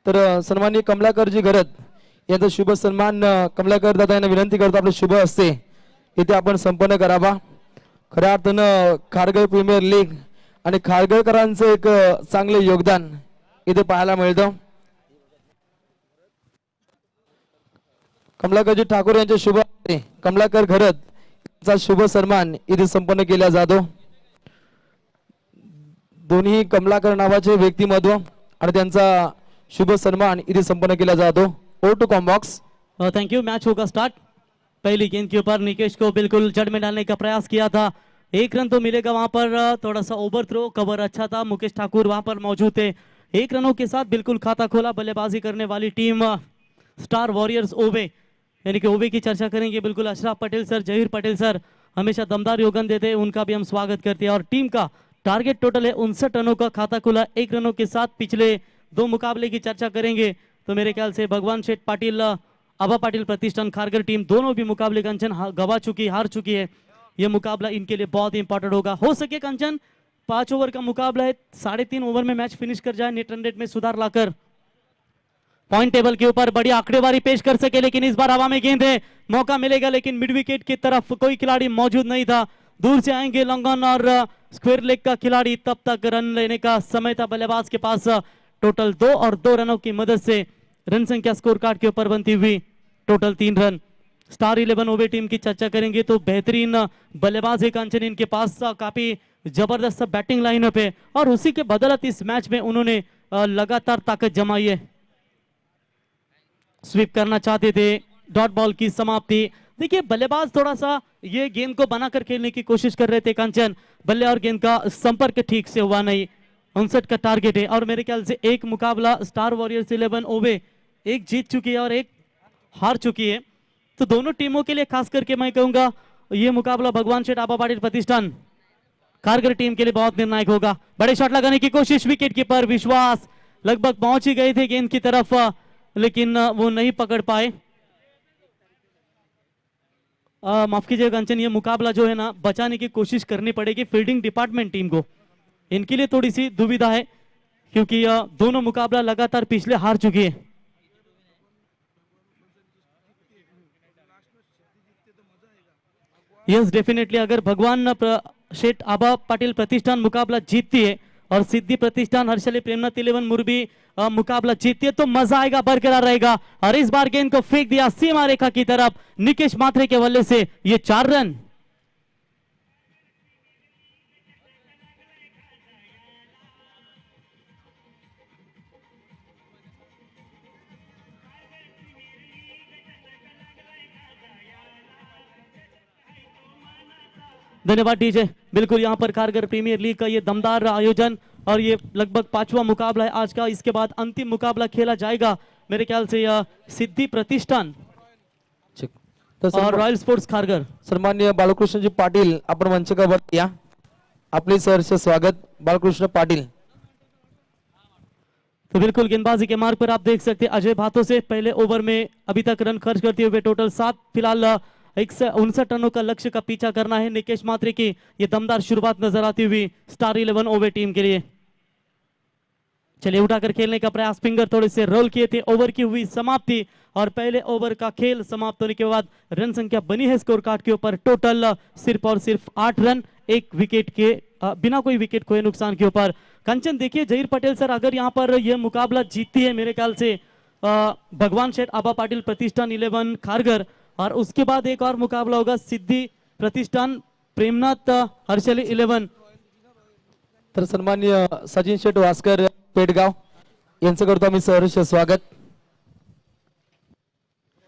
तर सन्माननीय कमलाकरजी घरत यांचा शुभ सन्मान कमलाकर दादा यांना विनंती करतो आपले शुभ हस्ते इथे आपण संपन्न करावा। खऱ्या अर्थानं खारघर प्रीमियर लीग आणि खारघरकरांचं एक चांगले योगदान इथे पाहायला मिळतं। कमलाकरजी ठाकूर यांच्या शुभ हस्ते कमलाकर घरत यांचा शुभ सन्मान इथे संपन्न केला जातो। दोन्ही कमलाकर नावाचे व्यक्तिमत्व आणि त्यांचा शुभ सन्मान इथे संपन्न केला जातो। ओ to com box. Thank you. Match होगा स्टार्ट। पहली गेंद के ऊपर निकेश को बिल्कुल जड़ में डालने का प्रयास किया था, एक रन तो मिलेगा वहां पर। थोड़ा सा ओवर थ्रो, कवर अच्छा था, मुकेश ठाकुर वहां पर मौजूद थे। एक रनों के साथ बिल्कुल खाता खोला बल्लेबाजी करने वाली टीम स्टार वॉरियर्स ओवे, यानी कि ओवे की चर्चा करेंगे। बिल्कुल अशरफ पटेल सर, जहीर पटेल सर हमेशा दमदार योगदान देते हैं, उनका भी हम स्वागत करते हैं। और टीम का टारगेट टोटल है 59 रनों का, खाता खुला 1 रनों के साथ। पिछले 2 मुकाबले की चर्चा करेंगे तो मेरे ख्याल से भगवान शेठ पाटिल, आबा पाटिल प्रतिष्ठान खारगर टीम दोनों भी मुकाबले कंचन गवा चुकी, हार चुकी है। यह मुकाबला इनके लिए बहुत ही इंपॉर्टेंट होगा। हो सके कंचन 5 ओवर का मुकाबला है, 3.5 ओवर में मैच फिनिश कर जाए, नेट रन रेट में सुधार लाकर पॉइंट टेबल के ऊपर बड़ी आंकड़ेबारी पेश कर सके। लेकिन इस बार हवा में गेंद है, मौका मिलेगा, लेकिन मिड विकेट की तरफ कोई खिलाड़ी मौजूद नहीं था। दूर से आएंगे लॉन्ग ऑन और स्क्वायर लेग का खिलाड़ी, तब तक रन लेने का समय था बल्लेबाज के पास। टोटल 2 और 2 रनों की मदद से रन संख्या स्कोर कार्ड के ऊपर बनती हुई टोटल 3 रन। स्टार 11 ओवे टीम की चर्चा करेंगे तो बेहतरीन बल्लेबाज है कंचन, इनके पास काफी जबरदस्त बैटिंग लाइनअप है, और उसी के बदौलत इस मैच में उन्होंने लगातार ताकत जमाई है। स्वीप करना चाहते थे, डॉट बॉल की समाप्ति। देखिए बल्लेबाज थोड़ा सा ये गेंद को बनाकर खेलने की कोशिश कर रहे थे कंचन, बल्ले और गेंद का संपर्क ठीक से हुआ नहीं। 59 का टारगेट है, और मेरे ख्याल से एक मुकाबला स्टार वॉरियर्स 11 ओवे एक जीत चुकी है और एक हार चुकी है। तो दोनों टीमों के लिए खास करके मैं कहूंगा ये मुकाबला भगवान शेठ आबा पाटिल प्रतिष्ठान खारगर टीम के लिए बहुत निर्णायक होगा। बड़े शॉट लगाने की कोशिश, विकेट कीपर विश्वास लगभग पहुंच ही गए थे गेंद की तरफ, लेकिन वो नहीं पकड़ पाए। माफ कीजिए कंचन, ये मुकाबला जो है ना बचाने की कोशिश करनी पड़ेगी फील्डिंग डिपार्टमेंट टीम को, इनके लिए थोड़ी सी दुविधा है, क्योंकि दोनों मुकाबला लगातार पिछले हार चुकी है। यस डेफिनेटली, अगर भगवान शेठ आबा पाटिल प्रतिष्ठान मुकाबला जीतती है और सिद्धि प्रतिष्ठान हर्षली प्रेमनाथ 11 मुरबी मुकाबला जीतती है तो मजा आएगा, बरकरार रहेगा। और इस बार गेंद को फेंक दिया सीमा रेखा की तरफ, निकेश मात्रे के बल्ले से ये 4 रन। धन्यवाद डीजे। बिल्कुल यहाँ पर खारगर प्रीमियर लीग का ये दमदार आयोजन, और ये लगभग 5वां मुकाबला है आज का। इसके बाद अंतिम मुकाबला खेला जाएगा मेरे ख्याल से यह सिद्धि प्रतिष्ठान और रॉयल स्पोर्ट्स खारगर। सन्माननीय बालकृष्णजी पाटील आपण मंचकावर या, आपले सहर्ष स्वागत बालकृष्ण पाटील। तो बिल्कुल गेंदबाजी के मार्ग पर आप देख सकते हैं अजय भातों से पहले ओवर में अभी तक रन खर्च करते हुए टोटल 7 फिलहाल 59 रनों का लक्ष्य का पीछा करना है निकेश मात्रे की। ये दमदार शुरुआत नजर आती हुई स्टार 11 ओवर टीम के लिए। चलिए उठाकर खेलने का प्रयास, फिंगर थोड़े से रोल किए थे, ओवर की हुई समाप्ति और पहले ओवर का खेल समाप्त होने के बाद रन संख्या बनी है स्कोर कार्ड के ऊपर टोटल सिर्फ और सिर्फ 8 रन, एक विकेट के बिना कोई विकेट खोए नुकसान के ऊपर। कंचन देखिए जहीर पटेल सर, अगर यहाँ पर यह मुकाबला जीतती है मेरे ख्याल से भगवान शेठ आबा पाटिल प्रतिष्ठान 11 खारगर, और उसके बाद एक और मुकाबला होगा सिद्धि प्रतिष्ठान प्रेमनाथ हर्षली 11। तर सन्माननीय सचिन शेठ वास्कर पेडगाव यांचं करतो आम्ही सहर्ष स्वागत।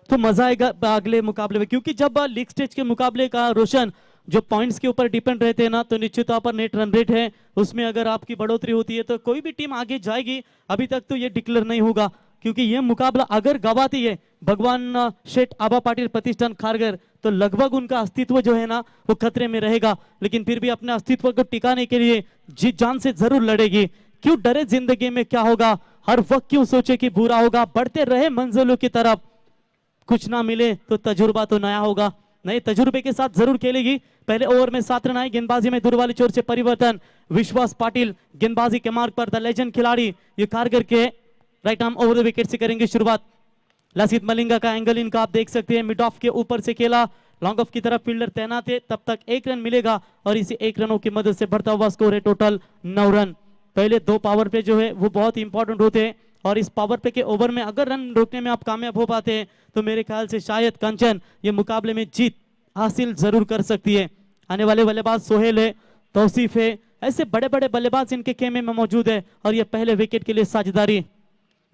तो मजा आएगा अगले मुकाबले में, क्योंकि जब लीग स्टेज के मुकाबले का रोशन जो पॉइंट्स के ऊपर डिपेंड रहते हैं ना, तो निश्चित तौर पर नेट रन रेट है उसमें अगर आपकी बढ़ोतरी होती है तो कोई भी टीम आगे जाएगी। अभी तक तो ये डिक्लेयर नहीं होगा, क्योंकि ये मुकाबला अगर गवाती है भगवान शेठ आबा पाटिल प्रतिष्ठान खारगर तो लगभग उनका अस्तित्व जो है ना वो खतरे में रहेगा, लेकिन फिर भी अपने अस्तित्व को टिकाने के लिए जी जान से जरूर लड़ेगी। क्यों डरे जिंदगी में क्या होगा, हर वक्त क्यों सोचे कि बुरा होगा, बढ़ते रहे मंजिलों की तरफ, कुछ ना मिले तो तजुर्बा तो नया होगा। नए तजुर्बे के साथ जरूर खेलेगी। पहले ओवर में 7 रन आए, गेंदबाजी में दूर वाली छोर से परिवर्तन, विश्वास पाटिल गेंदबाजी के मार्ग पर द लेजेंड खिलाड़ी ये कारगर के right arm over the wicket से करेंगे शुरुआत। लसित मलिंगा का एंगल इनका आप देख सकते हैं, मिड ऑफ के ऊपर से खेला, लॉन्ग ऑफ की तरफ फील्डर तैनात है, तब तक 1 रन मिलेगा और इसी 1 रनों की मदद से बढ़ता हुआ स्कोर है टोटल 9 रन। पहले 2 पावर प्ले जो है वो बहुत इंपॉर्टेंट होते हैं और इस पावर प्ले के ओवर में अगर रन रोकने में आप कामयाब हो पाते हैं तो मेरे ख्याल से शायद कंचन ये मुकाबले में जीत हासिल जरूर कर सकती है। आने वाले बल्लेबाज सोहेल है, तौसीफ है, ऐसे बड़े बड़े बल्लेबाज इनके खेमे में मौजूद है और ये पहले विकेट के लिए साझेदारी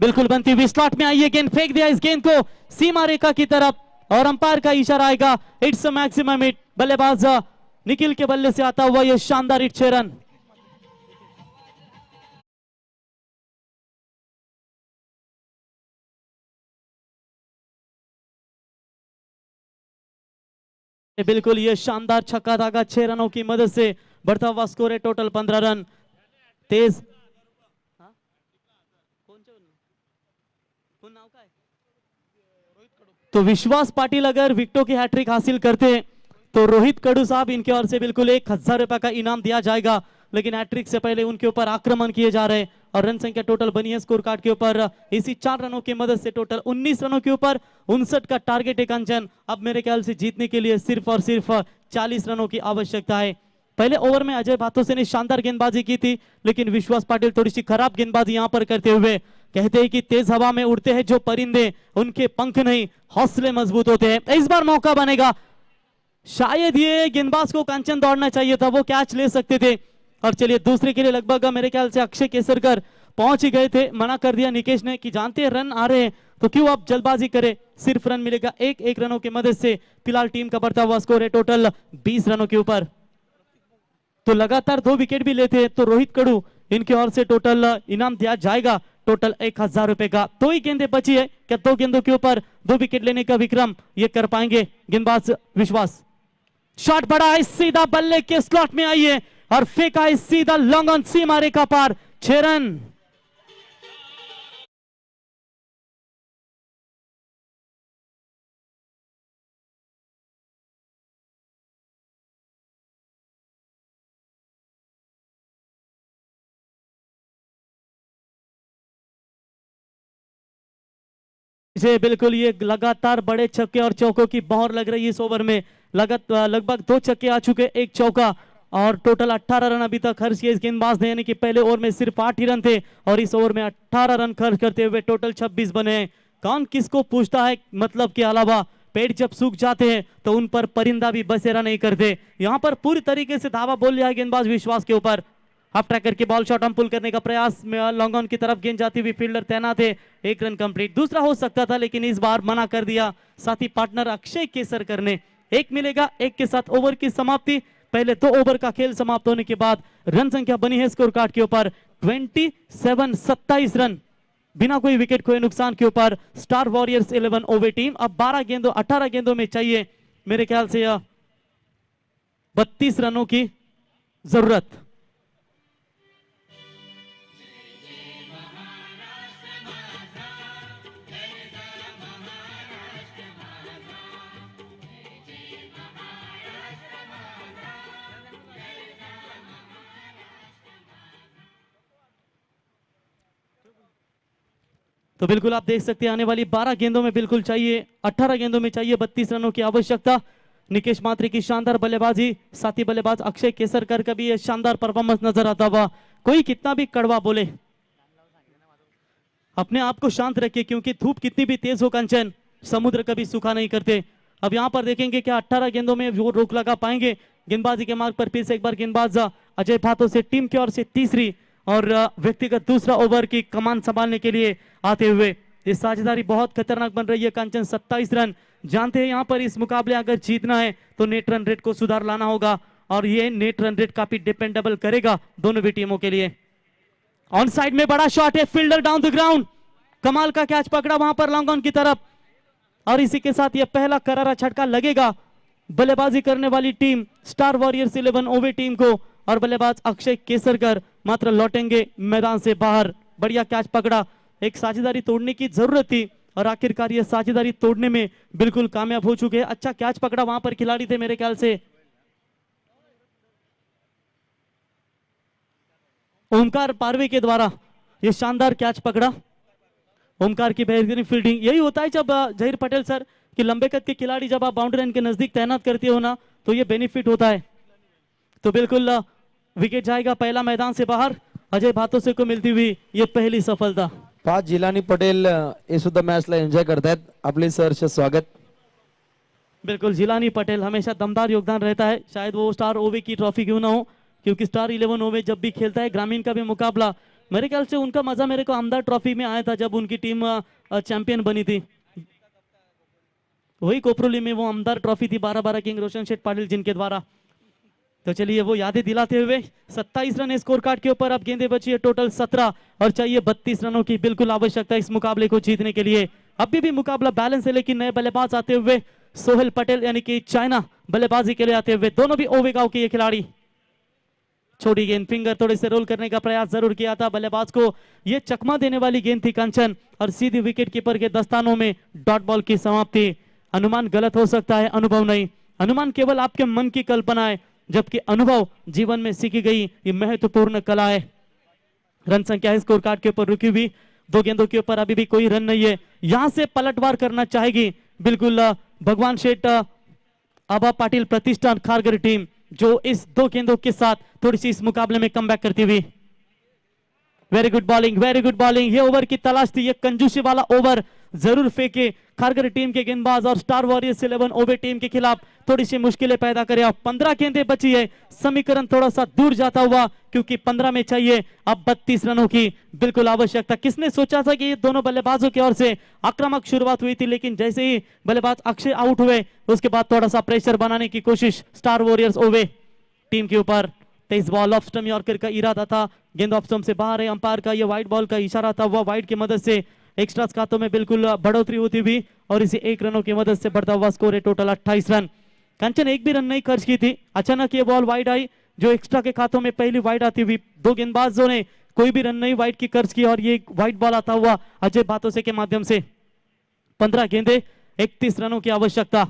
बिल्कुल बनती हुई। स्लॉट में आई है गेंद, फेंक दिया इस गेंद को सीमा रेखा की तरफ और अंपायर का इशारा आएगा, इट्स अ मैक्सिमम हिट। बल्लेबाज निखिल के बल्ले से आता हुआ ये शानदार हिट, 6 रन। बिल्कुल ये शानदार छक्का धागा 6 रनों की मदद से बढ़ता हुआ स्कोर है टोटल 15 रन। तेज तो विश्वास पाटिल अगर विकेटों की हैट्रिक हासिल करते हैं तो रोहित कडू साहब इनके ओर से बिल्कुल 1000 रुपए का इनाम दिया जाएगा, लेकिन हैट्रिक से पहले उनके ऊपर आक्रमण किए जा रहे हैं और रन संख्या टोटल बनी है स्कोर कार्ड के ऊपर इसी 4 रनों की मदद से टोटल 19 रनों के ऊपर 59 का टारगेट है कंचन। अब मेरे ख्याल से जीतने के लिए सिर्फ और सिर्फ 40 रनों की आवश्यकता है। पहले ओवर में अजय भातोसे ने शानदार गेंदबाजी की थी, लेकिन विश्वास पाटिल थोड़ी सी खराब गेंदबाजी यहां पर करते हुए, कहते हैं कि तेज हवा में उड़ते हैं जो परिंदे उनके पंख नहीं हौसले मजबूत होते हैं। इस बार मौका बनेगा, शायद ये गेंदबाज को कंचन दौड़ना चाहिए था, वो कैच ले सकते थे। और चलिए दूसरे के लिए लगभग मेरे ख्याल से अक्षय केसरकर पहुंच ही गए थे, मना कर दिया निकेश ने कि जानते हैं रन आ रहे हैं तो क्यों आप जल्दबाजी करें, सिर्फ रन मिलेगा 1 रनों की मदद से। फिलहाल टीम का बढ़ता हुआ स्कोर है टोटल 20 रनों के ऊपर। तो लगातार 2 विकेट भी लेते हैं तो रोहित कडू इनकी ओर से टोटल इनाम दिया जाएगा टोटल 1000 रुपए का। 2 ही गेंदें बची है, क्या 2 गेंदों के ऊपर 2 विकेट लेने का विक्रम ये कर पाएंगे गेंदबाज विश्वास? शॉट बड़ा है, सीधा बल्ले के स्लॉट में आई है और फेंका है सीधा लॉन्ग ऑन सीमा रेखा पार, 6 रन। बिल्कुल ये लगातार बड़े छक्के और चौकों की बौर लग रही है इस ओवर में। लगभग 2 छक्के आ चुके, 1 चौका और टोटल 18 रन अभी तक खर्च किए इस गेंदबाज ने, यानी कि पहले ओवर में सिर्फ 8 ही रन थे और इस ओवर में 18 रन खर्च करते हुए टोटल 26 बने हैं। कौन किसको पूछता है मतलब के अलावा, पेड़ जब सूख जाते हैं तो उन पर परिंदा भी बसेरा नहीं करते। यहां पर पूरी तरीके से धावा बोल लिया है गेंदबाज विश्वास के ऊपर। हाफ ट्रैकर की बॉल शॉट हम पुल करने का प्रयास में लॉन्ग ऑन की तरफ गेंद जाती हुई, फील्डर तैनात है, 1 रन कंप्लीट। दूसरा हो सकता था लेकिन इस बार मना कर दिया साथी पार्टनर अक्षय केसरकर ने। 1 मिलेगा, 1 के साथ ओवर की समाप्ति। पहले 2 ओवर का खेल समाप्त होने के बाद रन संख्या बनी है स्कोर कार्ड के ऊपर 27 रन बिना कोई विकेट खोए नुकसान के ऊपर स्टार वॉरियर्स 11 ओवर टीम। अब 18 गेंदों में चाहिए मेरे ख्याल से 32 रनों की जरूरत। तो बिल्कुल आप देख सकते हैं आने वाली 12 गेंदों में बिल्कुल चाहिए 18 गेंदों में चाहिए 32 रनों की आवश्यकता। निकेश मात्री की शानदार बल्लेबाजी, साथी बल्लेबाज अक्षय केसरकर का भी ये शानदार परफॉर्मेंस नजर आता हुआ। कोई कितना भी कड़वा बोले, अपने आप को शांत रखिए, क्योंकि धूप कितनी भी तेज हो कंचन, समुद्र कभी सूखा नहीं करते। अब यहाँ पर देखेंगे क्या 18 गेंदों में वो रोक लगा पाएंगे। गेंदबाजी के मार्ग पर फिर से एक बार गेंदबाज अजय भातो से टीम की ओर से तीसरी और व्यक्तिगत दूसरा ओवर की कमान संभालने के लिए आते हुए ये साझेदारी बहुत खतरनाक बन रही है। कंचन 27 रन, जानते हैं यहाँ पर इस मुकाबले अगर जीतना है तो नेट रन रेट को सुधार लाना होगा और ये नेट रन रेट काफी डिपेंडेबल करेगा दोनों भी टीमों के लिए। ऑन साइड में बड़ा शॉट है, फील्डर डाउन द ग्राउंड, कमाल का कैच पकड़ा वहां पर लॉन्ग ऑन की तरफ और इसी के साथ यह पहला करारा झटका लगेगा बल्लेबाजी करने वाली टीम स्टार वॉरियर्स 11 ओवे टीम को और बल्लेबाज अक्षय केसरकर मात्र लौटेंगे मैदान से बाहर। बढ़िया कैच पकड़ा, एक साझेदारी तोड़ने की जरूरत थी और आखिरकार यह साझेदारी तोड़ने में बिल्कुल कामयाब हो चुके हैं। अच्छा कैच पकड़ा वहां पर खिलाड़ी थे मेरे ख्याल से ओमकार पारवे के द्वारा ये शानदार कैच पकड़ा। ओमकार की बेहतरीन फील्डिंग, यही होता है जब जहीर पटेल सर कि लंबे कद के खिलाड़ी जब आप बाउंड्री लाइन के नजदीक तैनात करते हो ना तो ये बेनिफिट होता है। तो बिल्कुल विकेट जाएगा पहला मैदान से बाहर, अजय भातोसे को मिलती हुई ये पहली सफलता। पाच जिलानी पटेल हे सुद्धा मॅचला एन्जॉय करतायत, आपले सहर्ष स्वागत। बिल्कुल जिलानी पटेल हमेशा दमदार योगदान रहता है, शायद वो स्टार ओवे की ट्रॉफी क्यों ना हो, क्योंकि स्टार 11 ओवे जब भी खेलता है ग्रामीण का भी मुकाबला, मेरे ख्याल से उनका मजा मेरे को आमदार ट्रॉफी में आया था जब उनकी टीम चैंपियन बनी थी। वही कोपरोली में वो आमदार ट्रॉफी थी 12-12 किंग रोशन शेठ पाटिल जिनके द्वारा। तो चलिए वो यादें दिलाते हुए 27 रन स्कोर कार्ड के ऊपर अब गेंदें बची है टोटल 17 और चाहिए 32 रनों की बिल्कुल आवश्यकता इस मुकाबले को जीतने के लिए। अभी भी मुकाबला बैलेंस है, लेकिन नए बल्लेबाज आते हुए सोहेल पटेल यानी कि चाइना बल्लेबाजी के लिए आते हुए, दोनों भी ओवे गांव के ये खिलाड़ी। छोटी गेंद, फिंगर थोड़े से रोल करने का प्रयास जरूर किया था, बल्लेबाज को ये चकमा देने वाली गेंद थी कंचन और सीधी विकेट कीपर के दस्तानों में डॉट बॉल की समाप्ति। अनुमान गलत हो सकता है, अनुभव नहीं। अनुमान केवल आपके मन की कल्पना है, जबकि अनुभव जीवन में सीखी गई ये महत्वपूर्ण कला है। रन संख्या है स्कोर कार्ड के ऊपर रुकी हुई, 2 गेंदों के ऊपर अभी भी कोई रन नहीं है। यहां से पलटवार करना चाहेगी बिल्कुल भगवान शेठ आबा पाटिल प्रतिष्ठान खारगर टीम, जो इस 2 गेंदों के साथ थोड़ी सी इस मुकाबले में कमबैक करती हुई। Very good bowling, very good bowling. ये ओवर की तलाश थी, ये कंजूसी वाला ओवर जरूर फेंके खारगर टीम के गेंदबाज और स्टार वॉरियर्स 11 ओवे टीम के खिलाफ थोड़ी सी मुश्किलें पैदा करे। अब 15 गेंदें बची है, समीकरण थोड़ा सा दूर जाता हुआ, क्योंकि 15 में चाहिए अब 32 रनों की बिल्कुल आवश्यकता। किसने सोचा था कि ये दोनों बल्लेबाजों की ओर से आक्रामक शुरुआत हुई थी, लेकिन जैसे ही बल्लेबाज अक्षय आउट हुए उसके बाद थोड़ा सा प्रेशर बनाने की कोशिश स्टार वॉरियर्स ओवे टीम के ऊपर। तेज बॉल ऑफ स्टंप यॉर्कर का इरादा था, गेंद ऑफ स्टंप से बाहर है, अंपायर का ये वाइड बॉल का इशारा था, वह वाइड की मदद से एक्स्ट्रा खातों में बिल्कुल बढ़ोतरी होती हुई और इसी 1 रनों की मदद से बढ़ता हुआ स्कोर है टोटल 28 रन। कंचन एक भी रन नहीं खर्च की थी, अचानक ये बॉल वाइड आई जो एक्स्ट्रा के खातों में पहली वाइड आती हुई। 2 गेंदबाजों ने कोई भी रन नहीं वाइड की खर्च की और ये वाइड बॉल आता हुआ अजय भातोसे के माध्यम से। 15 गेंदे 31 रनों की आवश्यकता।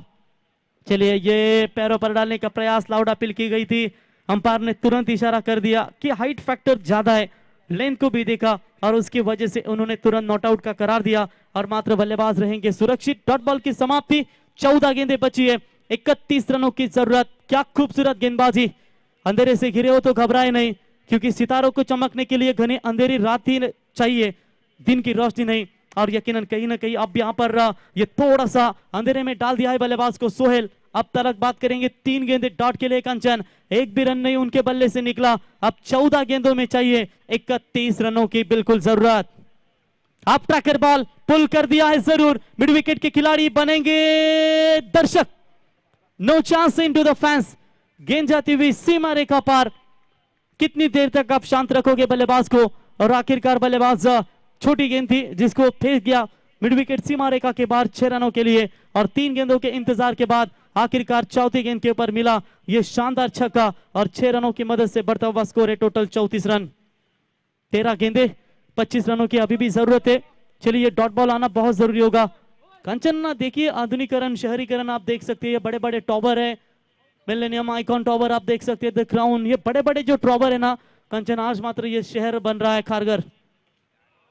चलिए ये पैरों पर डालने का प्रयास, लाउड अपील की गई थी, अंपायर ने तुरंत इशारा कर दिया कि हाइट फैक्टर ज्यादा है, लेंथ को भी देखा और उसकी वजह से उन्होंने तुरंत नॉट आउट का करार दिया और मात्र बल्लेबाज रहेंगे सुरक्षित। डॉट बॉल की समाप्ति, 14 गेंदें बची है, 31 रनों की जरूरत। क्या खूबसूरत गेंदबाजी, अंधेरे से घिरे हो तो घबराए नहीं, क्योंकि सितारों को चमकने के लिए घने अंधेरी रात ही चाहिए, दिन की रोशनी नहीं। और यकीनन कहीं ना कहीं अब यहाँ पर ये थोड़ा सा अंधेरे में डाल दिया है बल्लेबाज को सोहेल। अब तक बात करेंगे 3 गेंदे डॉट के लिए कंचन, एक भी रन नहीं उनके बल्ले से निकला। अब 14 गेंदों में चाहिए 31 रनों की बिल्कुल जरूरत। अब ट्रैकर बॉल पुल कर दिया है जरूर, मिड विकेट के खिलाड़ी बनेंगे दर्शक। No chance into the fans, गेंद जाती हुई सीमा रेखा पार। कितनी देर तक आप शांत रखोगे बल्लेबाज को, और आखिरकार बल्लेबाज छोटी गेंद थी जिसको फेंक गया मिड विकेट सीमा रेखा के बाहर 6 रनों के लिए। और 3 गेंदों के इंतजार के बाद आखिरकार चौथी गेंद के ऊपर मिला यह शानदार छक्का और 6 रनों की मदद से बढ़ता हुआ स्कोर है टोटल 34 रन। 13 गेंदे 25 रनों की अभी भी जरूरत है। चलिए डॉट बॉल आना बहुत जरूरी होगा। कंचन ना देखिए, आधुनिकरण शहरीकरण आप देख सकते हैं, बड़े बड़े टॉवर है, मिलेनियम आइकॉन टॉवर आप देख सकते हैं, द क्राउन, ये बड़े बड़े जो टॉवर है ना कंचन, आज मात्र ये शहर बन रहा है खारगर।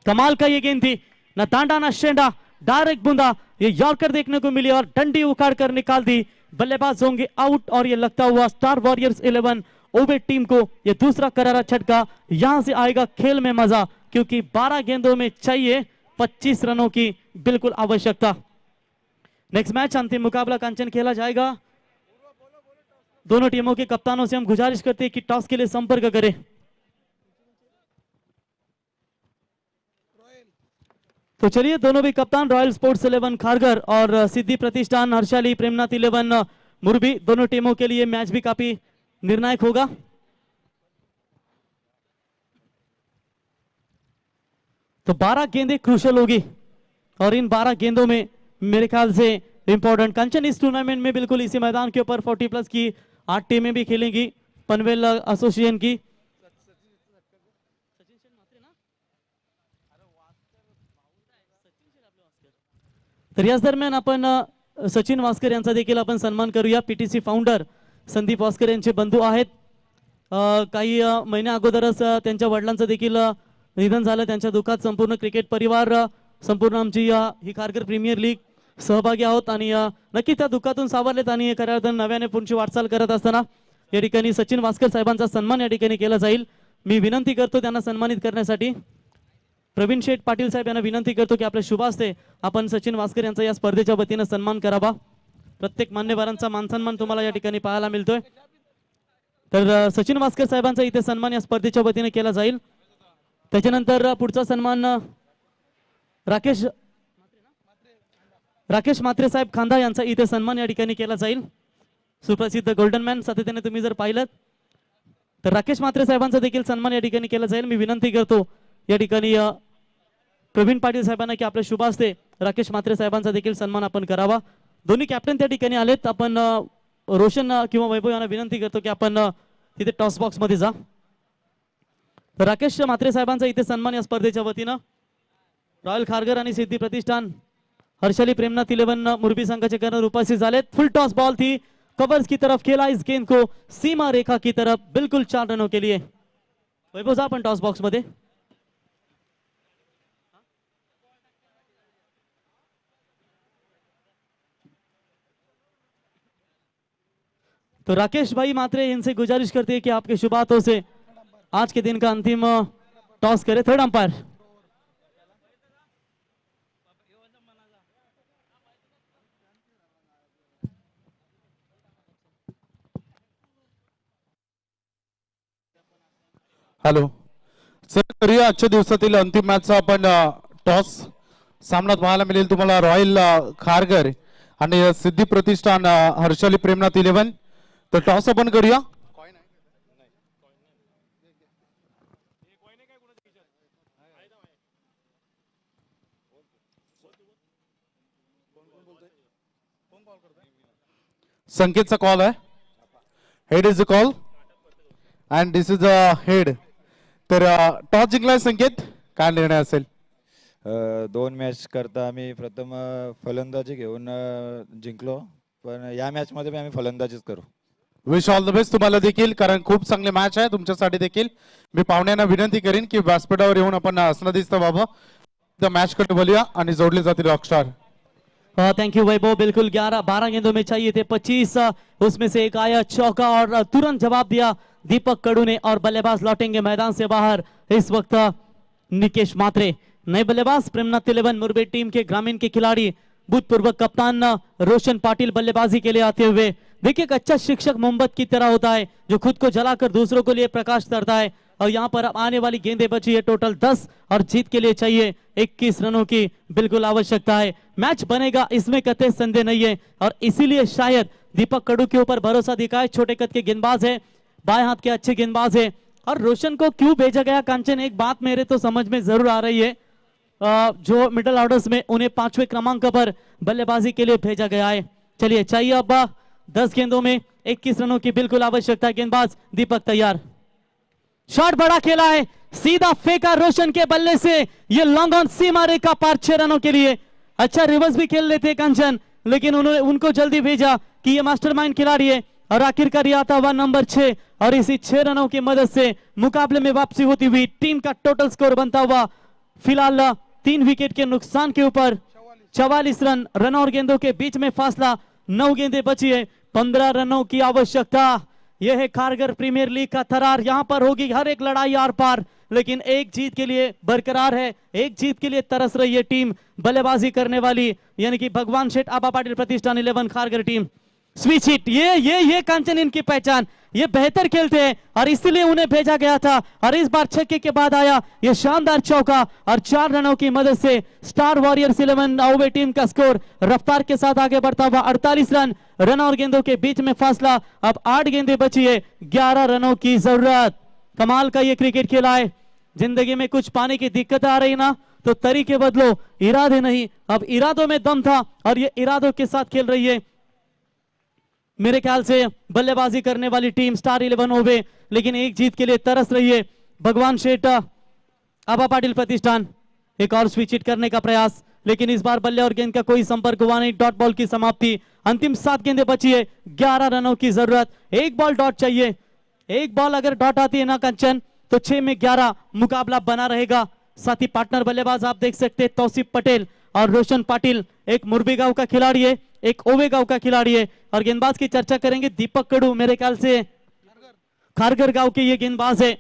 कमाल का ये गेंद थी, न तांडा न शेंडा, डायरेक्ट बूंदा, ये यॉर्कर देखने को मिली और डंडी उखाड़ कर निकाल दी। बल्लेबाज होंगे आउट और ये लगता हुआ स्टार वॉरियर्स 11 ओवे टीम को ये दूसरा करारा झटका। यहां से आएगा खेल में मजा, क्योंकि 12 गेंदों में चाहिए 25 रनों की बिल्कुल आवश्यकता। नेक्स्ट मैच अंतिम मुकाबला कांचन खेला जाएगा। दोनों टीमों के कप्तानों से हम गुजारिश करते हैं कि टॉस के लिए संपर्क करें। तो चलिए, दोनों भी कप्तान रॉयल स्पोर्ट्स 11 खारगर और सिद्धि प्रतिष्ठान हर्षाली प्रेमनाथ 11 मुरबी, दोनों टीमों के लिए मैच भी काफी निर्णायक होगा। तो 12 गेंदें क्रूशल होगी और इन 12 गेंदों में मेरे ख्याल से इंपॉर्टेंट कंचन इस टूर्नामेंट में बिल्कुल इसी मैदान के ऊपर 40+ की 8 टीमें भी खेलेंगी पनवेल एसोसिएशन की। तर याच दरम्यान आपण सचिन वास्कर यांचा देखील आपण सन्मान करूया। पीटीसी फाउंडर संदीप वास्कर यांचे बंधू आहेत। काही महिन्या अगोदरच त्यांच्या वडिलांचं देखील निधन झालं। त्यांच्या दुःखात संपूर्ण क्रिकेट परिवार, संपूर्ण आमची ही खारघर प्रीमियर लीग सहभागी आहोत आणि नक्की त्या दुःखातून सावरलेत आणि खऱ्या अर्थाने नव्याने पुढची वाटचाल करत असताना या ठिकाणी सचिन वास्कर साहेबांचा सन्मान या ठिकाणी केला जाईल। मी विनंती करतो त्यांना सन्मानित करण्यासाठी। प्रवीण शेठ पाटील साहेब यांना विनंती करतो की आपल्या शुभ हस्ते आपण सचिन वास्कर यांचा या स्पर्धेच्या वतीने सन्मान करावा। प्रत्येक मान्यवरांचा मानसन्मान तुम्हाला या ठिकाणी पाहायला मिळतोय। तर सचिन वास्कर साहेबांचा इथे सन्मान या स्पर्धेच्या वतीने केला जाईल। त्याच्यानंतर पुढचा सन्मान राकेश मात्रे साहेब खांदा यांचा इथे सन्मान या ठिकाणी केला जाईल। सुप्रसिद्ध गोल्डन मॅन सातत्याने तुम्ही जर पाहिलं तर राकेश मात्रे साहेबांचा देखील सन्मान या ठिकाणी केला जाईल। मी विनंती करतो या ठिकाणी प्रवीण पाटील साहेबांना की आपल्या शुभ हस्ते राकेश मात्रे साहेबांचा देखील सन्मान आपण करावा। दोन्ही कॅप्टन त्या ठिकाणी आलेत। आपण रोशन किंवा वैभव यांना विनंती करतो की आपण तिथे टॉस बॉक्स मध्ये जा। तर राकेश मात्रे साहेबांचा इथे सन्मान या स्पर्धेच्या वतीनं रॉयल खारघर आणि सिद्धि प्रतिष्ठान हर्षाली प्रेमनाथ 11 मुरबी संघ के कर्नर उपस्थित झाले। फुल टॉस बॉल थी, कवर्स की तरफ खेला इस गेंद को सीमा रेखा की तरफ, बिल्कुल 4 रनों के लिए। वैभव साहब अपन टॉस बॉक्स मध्ये। तो राकेश भाई मात्रे इनसे गुजारिश करते हैं कि आपके शुभ हाथों से आज के दिन का अंतिम टॉस करे। थर्ड अंपायर हॅलो सर, करूया आजच्या दिवसातील अंतिम मॅचचा आपण टॉस। सामना पाहायला मिळेल तुम्हाला रॉयल खारघर आणि सिद्धि प्रतिष्ठान हर्षाली प्रेमनाथ 11। तर टॉस आपण करूया। संकेतचा कॉल आहे। Head is the call and this is a head. तर टॉस जिंकलाय संकेत, काय निर्णय असेल? 2 मॅच करता आम्ही प्रथम फलंदाजी घेऊन जिंकलो, पण या मॅच मध्ये आम्ही फलंदाजीच करू। विश ऑल द बेस्ट तुम्हाला देखील, कारण खूप चांगले मॅच आहे तुमच्यासाठी देखील। मी पाहुण्यांना विनंती करीन की व्यासपीठावर येऊन आपण असनादिस्त व्हावं। द मॅच कडे बोलूया आणि जोडले जातील रॉकस्टार। थैंक यू वैभव। बिल्कुल 12 गेंदों में चाहिए थे 25, उसमें से एक आया चौका और तुरंत जवाब दिया दीपक कडू ने और बल्लेबाज लौटेंगे मैदान से बाहर। इस वक्त निकेश मात्रे, नए बल्लेबाज प्रेमनाथ 11 मुरबी टीम के ग्रामीण के खिलाड़ी, भूतपूर्व कप्तान रोशन पाटिल बल्लेबाजी के लिए आते हुए। देखिए, एक अच्छा शिक्षक मोहम्मद की तरह होता है जो खुद को जलाकर दूसरों के लिए प्रकाश करता है। और यहाँ पर अब आने वाली गेंदें बची है टोटल 10 और जीत के लिए चाहिए 21 रनों की बिल्कुल आवश्यकता है। मैच बनेगा इसमें कतई संदेह नहीं है और इसीलिए शायद दीपक कडू के ऊपर भरोसा दिखाए। छोटे कद के गेंदबाज है, बाएं हाथ के अच्छे गेंदबाज है। और रोशन को क्यों भेजा गया कांचन, एक बात मेरे तो समझ में जरूर आ रही है। जो मिडिल ऑर्डर्स में उन्हें 5वें क्रमांक पर बल्लेबाजी के लिए भेजा गया है। चलिए, चाहिए अब 10 गेंदों में 21 रनों की बिल्कुल आवश्यकता है। गेंदबाज दीपक तैयार, शॉट बड़ा खेला है, सीधा फेंका रोशन के बल्ले से, ये लॉन्ग ऑन सीमा रेखा पार 6 रनों के लिए। अच्छा रिवर्स भी खेल लेते कंचन, लेकिन उन्होंने उनको जल्दी भेजा कि ये मास्टरमाइंड खिलाड़ी है। और आखिरकार ये आता हुआ नंबर 6 और इसी 6 रनों की मदद से मुकाबले में वापसी होती हुई टीम का टोटल स्कोर बनता हुआ फिलहाल 3 विकेट के नुकसान के ऊपर 44 रन और गेंदों के बीच में फासला, 9 गेंदें बची है, 15 रनों की आवश्यकता। यह है खारगर प्रीमियर लीग का थरार। यहां पर होगी हर एक लड़ाई आर पार, लेकिन एक जीत के लिए बरकरार है, एक जीत के लिए तरस रही है टीम बल्लेबाजी करने वाली, यानी कि भगवान शेठ आबा पाटिल प्रतिष्ठान 11 खारगर टीम। स्विच हिट, ये कांचन इनकी पहचान, ये बेहतर खेलते हैं और इसलिए उन्हें भेजा गया था, और इस बार छक्के के बाद आया ये शानदार चौका और 4 रनों की मदद से स्टार वॉरियर्स 11 ओवे टीम का स्कोर रफ्तार के साथ आगे बढ़ता हुआ 48 रन और गेंदों के बीच में फासला। अब 8 गेंदें बची है, 11 रनों की जरूरत। कमाल का ये क्रिकेट खेला है। जिंदगी में कुछ पाने की दिक्कत आ रही ना, तो तरीके बदलो, इरादे नहीं। अब इरादों में दम था और ये इरादों के साथ खेल रही है मेरे ख्याल से बल्लेबाजी करने वाली टीम स्टार 11 ओवे, लेकिन एक जीत के लिए तरस रही है भगवान शेठ आबा पाटिल प्रतिष्ठान। एक और स्विच हिट करने का प्रयास, लेकिन इस बार बल्ले और गेंद का कोई संपर्क हुआ नहीं। डॉट बॉल की समाप्ति। अंतिम 7 गेंदें बची है, 11 रनों की जरूरत। एक बॉल डॉट चाहिए, एक बॉल अगर डॉट आती है ना कंचन, तो 6 में 11 मुकाबला बना रहेगा। साथी पार्टनर बल्लेबाज आप देख सकते हैं तौसीफ पटेल और रोशन पाटिल, एक मुरबी गांव का खिलाड़ी है, एक ओवे गांव का खिलाड़ी है। और गेंदबाज की चर्चा करेंगे दीपक कड़ू, मेरे ख्याल से खारगर गांव के ये गेंदबाज है,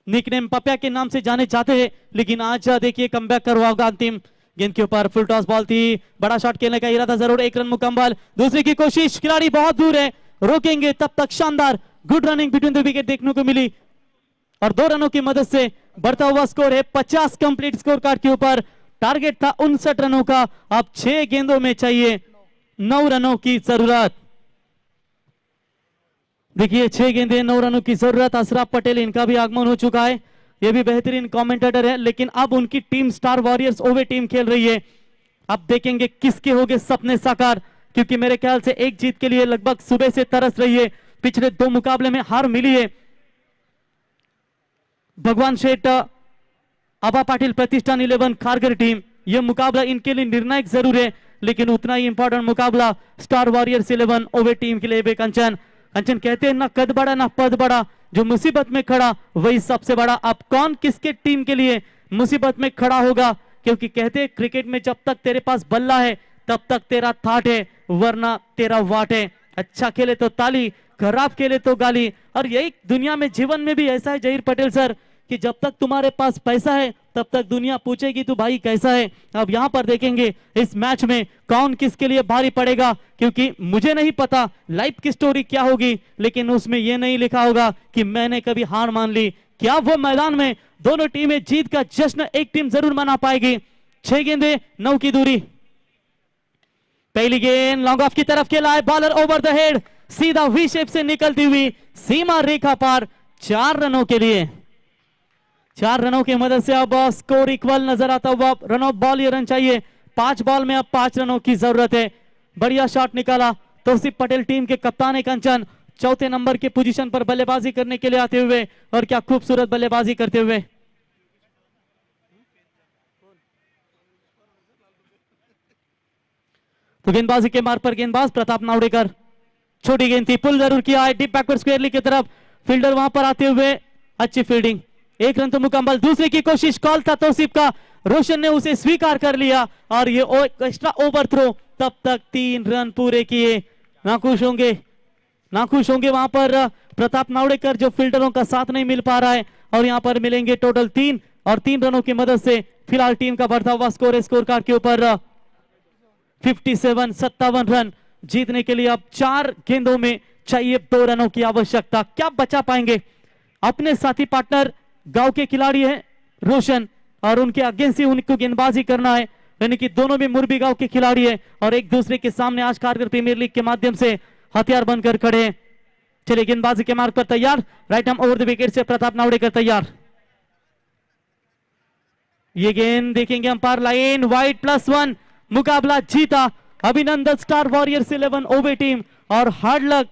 निकनेम पपिया के नाम से जाने जाते हैं, लेकिन आज देखिए कमबैक करवाओगा। अंतिम गेंद के ऊपर फुल टॉस बॉल थी, बड़ा शॉट खेलने का इरादा जरूर, 1 रन मुकम्मल। दूसरे की कोशिश, खिलाड़ी बहुत दूर है, रोकेंगे तब तक शानदार good running between the wicket देखने को मिली और 2 रनों की मदद से बढ़ता हुआ स्कोर है 50 कंप्लीट स्कोर कार्ड के ऊपर। टारगेट था 59 रनों का, अब 6 गेंदों में चाहिए 9 रनों की जरूरत। देखिए 6 गेंदे 9 रनों की जरूरत। अशरफ पटेल, इनका भी आगमन हो चुका है, ये भी बेहतरीन कमेंटेटर है, लेकिन अब उनकी टीम स्टार वॉरियर्स ओवे टीम खेल रही है। अब देखेंगे किसके होंगे सपने साकार, क्योंकि मेरे ख्याल से एक जीत के लिए लगभग सुबह से तरस रही है। पिछले 2 मुकाबले में हार मिली है भगवान शेठ आबा पाटिल प्रतिष्ठान 11 खारगर टीम। यह मुकाबला इनके लिए निर्णायक जरूर है, लेकिन उतना ही इंपॉर्टेंट मुकाबला स्टार वॉरियर्स 11 ओवे टीम के लिए भी। कंचन कहते हैं ना कद बड़ा ना पद बड़ा, जो मुसीबत में खड़ा वही सबसे बड़ा। अब कौन किसके टीम के लिए मुसीबत में खड़ा होगा, क्योंकि कहते हैं क्रिकेट में जब तक तेरे पास बल्ला है तब तक तेरा थाट है, वरना तेरा वाट है। अच्छा खेले तो ताली, खराब खेले तो गाली। और यही दुनिया में, जीवन में भी ऐसा है जहीर पटेल सर, कि जब तक तुम्हारे पास पैसा है तब तक दुनिया पूछेगी तू भाई कैसा है। अब यहां पर देखेंगे इस मैच में कौन किसके लिए भारी पड़ेगा, क्योंकि मुझे नहीं पता लाइफ की स्टोरी क्या होगी, लेकिन उसमें यह नहीं लिखा होगा कि मैंने कभी हार मान ली। क्या वो मैदान में दोनों टीमें जीत का जश्न एक टीम जरूर मना पाएगी। 6 गेंदे 9 की दूरी। पहली गेंद लॉन्ग ऑफ की तरफ खेला है, बॉलर ओवर द हेड, सीधा वी शेप से निकलती हुई सीमा रेखा पार। 4 रनों के लिए, 4 रनों की मदद से अब स्कोर इक्वल नजर आता हुआ। रन ऑफ बॉल ये रन चाहिए, 5 बॉल में अब 5 रनों की जरूरत है। बढ़िया शॉट निकाला तौसीफ पटेल, टीम के कप्तान है कंचन, 4थे नंबर की पोजीशन पर बल्लेबाजी करने के लिए आते हुए, और क्या खूबसूरत बल्लेबाजी करते हुए। तो गेंदबाजी के मार्ग पर गेंदबाज प्रताप नावड़ेकर, छोटी गेंद थी, पुल जरूर किया है डीप बैकवर्ड स्क्वायर लीग की तरफ, फील्डर वहां पर आते हुए, अच्छी फील्डिंग, 1 रन तो मुकम्मल। दूसरे की कोशिश, कॉल था तौसीफ का, रोशन ने उसे स्वीकार कर लिया और ये एक्स्ट्रा ओवर थ्रो। तब तक 3 रन पूरे किए। नाखुश होंगे वहां पर प्रताप नावड़ेकर, जो फील्डरों का साथ नहीं मिल पा रहा है, और यहां पर मिलेंगे टोटल 3, और 3 रनों की मदद से फिलहाल टीम का बढ़ता हुआ स्कोर है स्कोर कार्ड के ऊपर 57 रन। जीतने के लिए अब 4 गेंदों में चाहिए 2 रनों की आवश्यकता। क्या बचा पाएंगे? अपने साथी पार्टनर गांव के खिलाड़ी हैं रोशन, और उनके अगेंस्ट ही उनको गेंदबाजी करना है, यानी कि दोनों भी मुरबी गांव के खिलाड़ी हैं और एक दूसरे के सामने आज खारगर प्रीमियर लीग के माध्यम से हथियार बनकर खड़े हैं। चलिए गेंदबाजी के मार्ग पर तैयार, right arm over the wicket से प्रताप नावड़ेकर तैयार। ये गेंद देखेंगे अंपायर लाइन, वाइड +1, मुकाबला जीता। अभिनंदन स्टार वॉरियर्स 11 ओवे टीम और हार्ड लक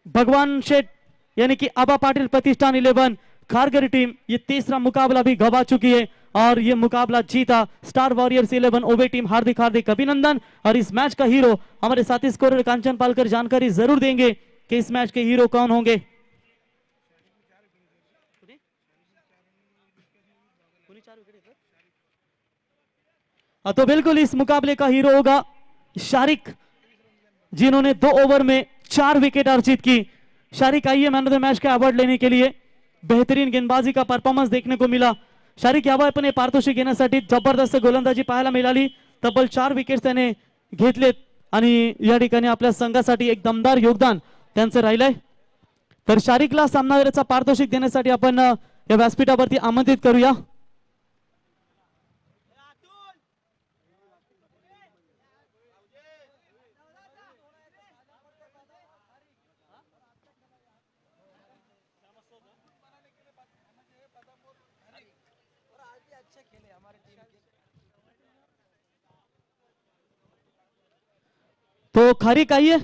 भगवान शेठ यानी कि आबा पाटिल प्रतिष्ठान 11 खारगर टीम। ये तीसरा मुकाबला भी गवा चुकी है और ये मुकाबला जीता स्टार वॉरियर्स 11 ओवे टीम। हार्दिक हार्दिक अभिनंदन। और इस मैच का हीरो हमारे साथी स्कोरर कांचन पालकर जानकारी जरूर देंगे कि इस मैच के हीरो कौन होंगे। तो बिल्कुल इस मुकाबले का हीरो होगा शारिक, जिन्होंने 2 ओवर में 4 विकेट अर्जित की। शारिक आइए मैन ऑफ द मैच का अवार्ड लेने के लिए। बेहतरीन गेंदबाजी का परफॉर्मन्स देखने को मिला। शारिक यावर पण हे पारितोषिक घेण्यासाठी जबरदस्त गोलंदाजी पाहायला मिळाली। तब्बल 4 विकेट त्याने घेतलेत आणि या ठिकाणी आपल्या संघासाठी एक दमदार योगदान त्यांचं राहिलंय। तर शारिकला सामनावीराचा पारितोषिक देण्यासाठी आपण या व्यासपीठावरती आमंत्रित करूया। तो खारिक आइए।